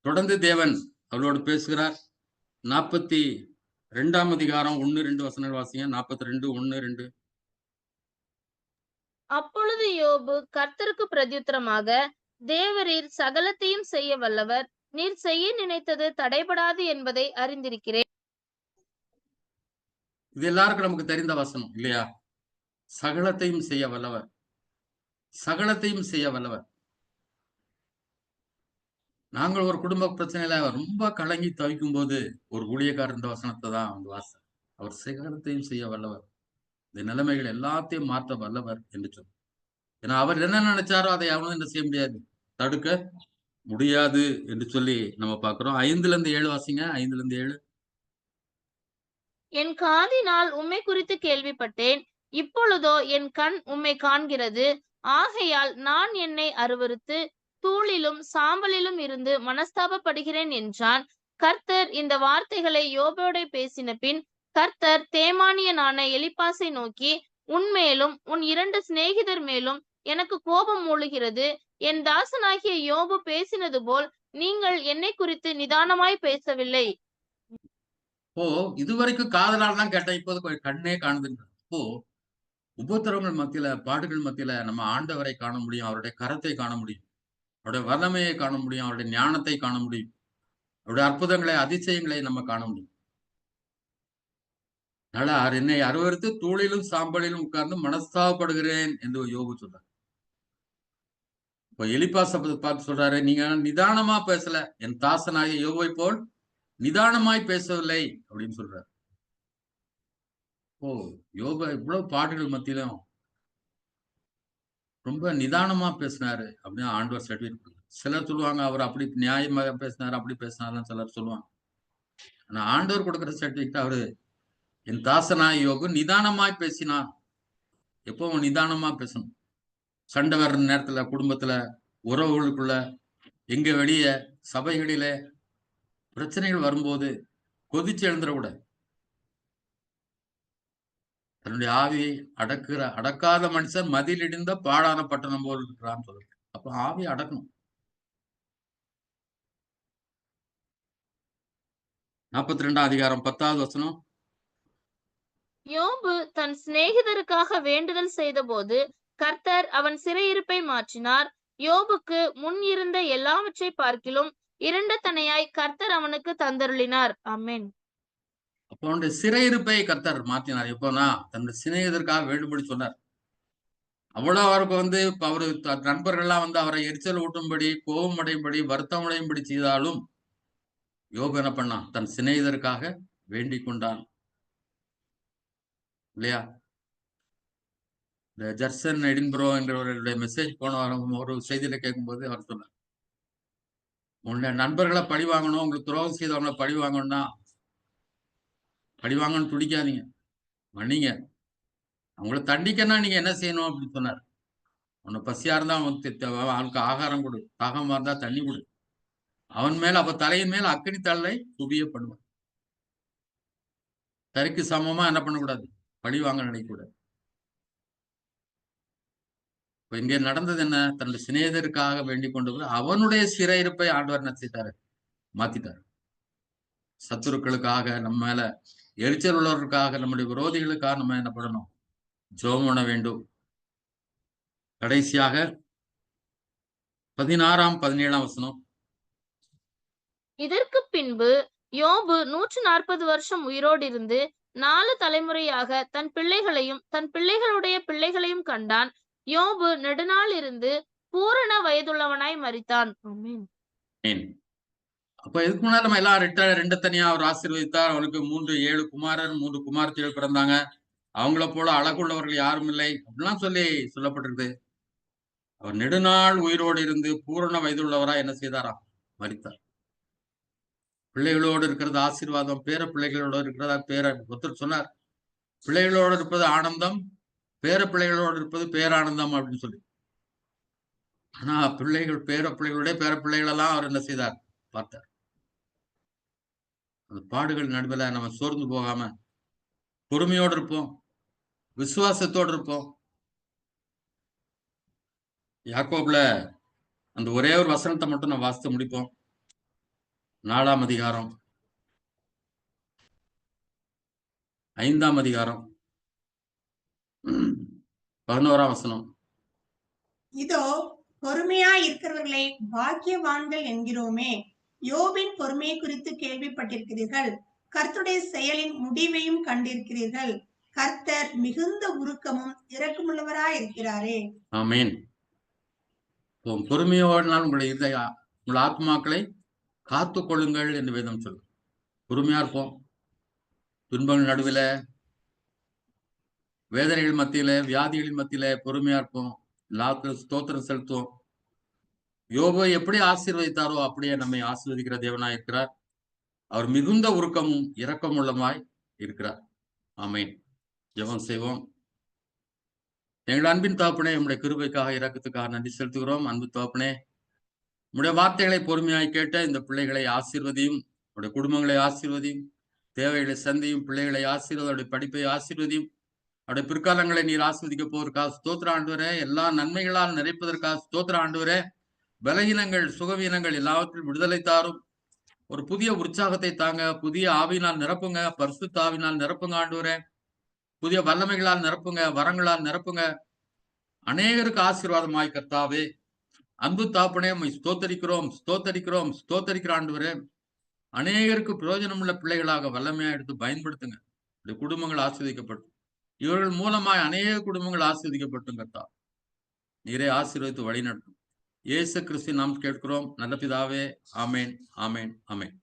தொடர்ந்து தேவன் அவளோடு பேசுகிறார். 42ஆம் அதிகாரம் 1-2 வசனங்கள் வாசிங்க. 42 1-2. அப்பொழுது யோபு கர்த்தருக்கு பிரதியுத்தரமாக, தேவரீர் சகலத்தையும் செய்ய வல்லவர், நீர் செய்ய நினைத்தது தடைபடாது என்பதை அறிந்திருக்கிறேன். இது எல்லாருக்கும் நமக்கு தெரிந்த வசனம் இல்லையா? சகலத்தையும் செய்ய வல்லவர், சகலத்தையும் செய்ய வல்லவர். நாங்கள் ஒரு குடும்ப பிரச்சனையில ரொம்ப கலங்கி தவிக்கும் போது ஒரு ஊழியக்காரர் இந்த வசனத்தை தான் அவங்க வாசம். அவர் சகலத்தையும் செய்ய வல்லவர், இந்த நிலைமைகள் எல்லாத்தையும் மாற்ற வல்லவர் என்று சொன்னார். ஏன்னா அவர் என்ன நினைச்சாரோ அதை அவனும் என்ன செய்ய முடியாது, தடுக்க முடியாது என்று சொல்லி நம்ம பார்க்கிறோம். 5-7 வாசிங்க. 5-7. என் காதினால் உம்மை குறித்து கேள்விப்பட்டேன். இப்பொழுதோ என் கண் உம்மை காண்கிறது. ஆகையால் நான் என்னை அருவருத்து தூளிலும் சாம்பலிலும் இருந்து மனஸ்தாபப்படுகிறேன் என்றான். கர்த்தர் இந்த வார்த்தைகளை யோபோடே பேசின பின் கர்த்தர் தேமானியனான எலிப்பாசை நோக்கி, உன்மேலும் உன் 2 சிநேகிதர் மேலும் எனக்கு கோபம் மூளுகிறது. என் தாசனாகிய யோபு பேசினது போல் நீங்கள் என்னை குறித்து நிதானமாய் பேசவில்லை. இதுவரைக்கும் காதலால் தான் கேட்டேன், இப்போது கண்ணே காணுதுன்ற. உபத்திரவங்கள் மத்தியில, பாடுகள் மத்தியில நம்ம ஆண்டவரை காண முடியும், அவருடைய கரத்தை காண முடியும், அவருடைய வல்லமையை காண முடியும், அவருடைய ஞானத்தை காண முடியும், அவருடைய அற்புதங்களை, அதிசயங்களை நம்ம காண முடியும். அதனால என்னை அருவருத்து தூளிலும் சாம்பலிலும் உட்கார்ந்து மனஸ்தாபப்படுகிறேன் என்று யோபு சொல்றார். இப்ப எலிப்பாசை பார்த்து சொல்றாரு, நீங்க நிதானமா பேசல, என் தாசனாகிய யோபை போல் நிதானமாய் பேசவில்லை அப்படின்னு சொல்றாரு. யோபு இவ்வளவு பாடுகள் மத்தியிலும் ரொம்ப நிதானமா பேசினாரு அப்படின்னு ஆண்டவர் சர்டிஃபிகேட் கொடுத்தார். சிலர் சொல்லுவாங்க அவர் அப்படி நியாயமாக பேசினாரு, அப்படி பேசினாருன்னு சிலர் சொல்லுவாங்க. ஆனா ஆண்டவர் கொடுக்குற சர்டிஃபிகேட், அவரு என் தாசனாய் யோபு நிதானமாய் பேசினான். எப்பவும் நிதானமா பேசணும். சண்டை வர்ற நேரத்துல, குடும்பத்துல, உறவுகளுக்குள்ள, எங்க வெளியே, சபைகளில பிரச்சனைகள் வரும்போது கொதிச்சு எழுந்துடக்கூடாது. தன்னுடைய ஆவியை அடக்காத மனுஷன் மதில் இடிந்த பாழான பட்டணம் போல் இருக்கிறான்னு சொல்லுங்க. அப்ப ஆவி அடக்கணும். 42ஆம் அதிகாரம் 10வது வசனம். யோபு தன் சிநேகிதருக்காக வேண்டுதல் செய்த போது கர்த்தர் அவன் சிறையிருப்பை மாற்றினார். யோபுக்கு முன் இருந்த எல்லாவற்றை பார்க்கிலும் 2 தனையாய் கர்த்தர் அவனுக்கு தந்தருளினார். ஆமென். அப்போ அவனுடைய சிறையிருப்பை கர்த்தர் மாற்றினார். எப்போனா தன்னுடைய சிநேகிதருக்காக வேண்டும்படி சொன்னார். அவ்வளவு அவருக்கு அவரு நண்பர்கள்லாம் அவரை எரிச்சல் ஊட்டும்படி, கோபம் அடையும்படி, வருத்தம் அடையும்படி செய்தாலும் யோபு என்ன பண்ணான்? தன் சிநேகிதருக்காக வேண்டிக் கொண்டான். இல்லையா? இந்த ஜர்சன் எடின்பரோ என்றவர்களுடைய மெசேஜ் போன வாரம் ஒரு செய்தியில கேட்கும்போது அவர் சொன்னார், உன்னுடைய நண்பர்களை பழி வாங்கணும், உங்களுக்கு துரோகம் செய்தவங்களை பழி வாங்கணும்னா பழி வாங்கணும்னு துடிக்காதீங்க, மன்னிங்க. அவங்கள தண்டிக்கன்னா நீங்க என்ன செய்யணும் அப்படின்னு சொன்னார். உன்னை பசியா இருந்தா அவனுக்கு ஆகாரம் கொடு, தாகமா இருந்தா தண்ணி கொடு. அவன் மேல அப்ப தலையின் மேல அக்கினி தழலை குவிய பண்ணுவான். தரைக்கு சமமா என்ன பண்ணக்கூடாது? பழி வாங்க நினைக்கக்கூடாது. இப்ப இங்கே நடந்தது என்ன? தன்னுடைய சிநேகிதருக்காக வேண்டிக் கொண்டு அவனுடைய சிறையிருப்பை ஆண்டவர் என்ன செய்தாரு? மாத்திட்டார். சத்துருக்களுக்காக, நம்ம மேல எரிச்சல் உள்ளவர்களுக்காக, நம்முடைய விரோதிகளுக்காக நம்ம என்ன பண்ணணும்? ஜெபம் பண்ண வேண்டும். கடைசியாக 16ஆம் 17ஆம் வசனம். இதற்கு பின்பு யோபு 140 வருஷம் உயிரோடு இருந்து 4 தலைமுறையாக தன் பிள்ளைகளையும் தன் பிள்ளைகளுடைய பிள்ளைகளையும் கண்டான். யோபு நெடுநாள் இருந்து பூரண வயதுள்ளவனாய் மரித்தான். ஆமென். அப்ப இதுக்கு முன்னாடி நம்ம எல்லாம் 2 தனியா அவர் ஆசீர்வதித்தார். அவனுக்கு 7 குமாரர் 3 குமாரத்திகள் பிறந்தாங்க. அவங்கள போல அழகுள்ளவர்கள் யாரும் இல்லை அப்படிலாம் சொல்லப்பட்டிருக்கு. அவர் நெடுநாள் உயிரோடு இருந்து பூரண வயதுள்ளவரா என்ன செய்தாராம்? மரித்தார். பிள்ளைகளோடு இருக்கிறது ஆசீர்வாதம், பேர பிள்ளைகளோடு இருக்கிறதா ஒருத்தர் சொன்னார், பிள்ளைகளோடு இருப்பது ஆனந்தம், பேர பிள்ளைகளோடு இருப்பது பேரானந்தம் அப்படின்னு சொல்லி. ஆனா பேர பிள்ளைகளுடைய பேர பிள்ளைகள் எல்லாம் அவர் என்ன செய்தார்? பார்த்தார். அந்த பாடுகள் நடுவில் நம்ம சோர்ந்து போகாம பொறுமையோடு இருப்போம், விசுவாசத்தோடு இருப்போம். யாக்கோபுல அந்த ஒரே ஒரு வசனத்தை மட்டும் நான் வாசித்து முடிப்போம். 4ஆம் அதிகாரம் 5ஆம் அதிகாரம் 11ஆம் வசனம். இதோ பொறுமையாய் இருக்கிறவர்களை பாக்கியவான்கள் என்கிறோமே. யோபின் பொறுமையை குறித்து கேள்விப்பட்டிருக்கிறீர்கள், கர்த்தருடைய செயலின் முடிவையும் கண்டிருக்கிறீர்கள். கர்த்தர் மிகுந்த உருக்கமும் இரக்கமுள்ளவராய் இருக்கிறாரே. ஆமென். பொறுமையோடு உங்கள் ஆத்மாக்களை காத்து கொள்ளுங்கள் என்று வேதம் சொல்லும். பொறுமையா இருப்போம். துன்பங்கள் நடுவில், வேதனைகள் மத்தியில, வியாதிகளின் மத்தியில பொறுமையா இருப்போம். ஸ்தோத்திரம் செலுத்துவோம். யோபை எப்படி ஆசீர்வதித்தாரோ அப்படியே நம்மை ஆசீர்வதிக்கிற தேவனாய் இருக்கிறார். அவர் மிகுந்த உருக்கமும் இரக்கமுள்ளமாய் இருக்கிறார். ஆமென். ஜெபம் செய்வோம். எங்கள் அன்பின் தகப்பனே, உம்முடைய கிருபைக்காக இரக்கத்துக்காக நன்றி செலுத்துகிறோம். அன்பு தகப்பனே, உம்முடைய வார்த்தைகளை பொறுமையாய் கேட்ட இந்த பிள்ளைகளை ஆசீர்வதியும், உடைய குடும்பங்களை ஆசீர்வதியும், தேவைகளை சந்தியும், பிள்ளைகளை ஆசீர்வதி, அவருடைய படிப்பை ஆசீர்வதியும், அவருடைய பிற்காலங்களை நீர் ஆசீர்வதிக்க போவதற்காக ஸ்தோத்திர ஆண்டவரே. எல்லா நன்மைகளால் நிறைப்பதற்காக ஸ்தோத்திர ஆண்டவரே. பலகீனங்கள், சுகவீனங்கள் எல்லாவற்றிலும் விடுதலை தாரும். ஒரு புதிய உற்சாகத்தை தாங்க. புதிய ஆவியினால் நிரப்புங்க. பரிசுத்த ஆவியினால் நிரப்புங்க ஆண்டவரே. புதிய வல்லமைகளால் நிரப்புங்க, வரங்களால் நிரப்புங்க. அநேகருக்கு ஆசீர்வாதமாய் கர்த்தாவே. அன்பு தாப்பனே, உம்மை ஸ்தோத்தரிக்கிறோம், ஸ்தோத்தரிக்கிறோம், ஸ்தோத்தரிக்கிற ஆண்டவரே. அநேகருக்கு பிரயோஜனமுள்ள பிள்ளைகளாக வல்லமையா எடுத்து பயன்படுத்துங்க. இந்த குடும்பங்கள் ஆசீர்வதிக்கப்படும். இவர்கள் மூலமாய் அநேக குடும்பங்கள் ஆசீர்வதிக்கப்பட்டும் கர்த்தா. நீரே ஆசீர்வதித்து வழி நடத்தும். இயேசு கிறிஸ்து நாம் கேட்கிறோம் நல்ல பிதாவே. ஆமேன், ஆமேன், ஆமேன்.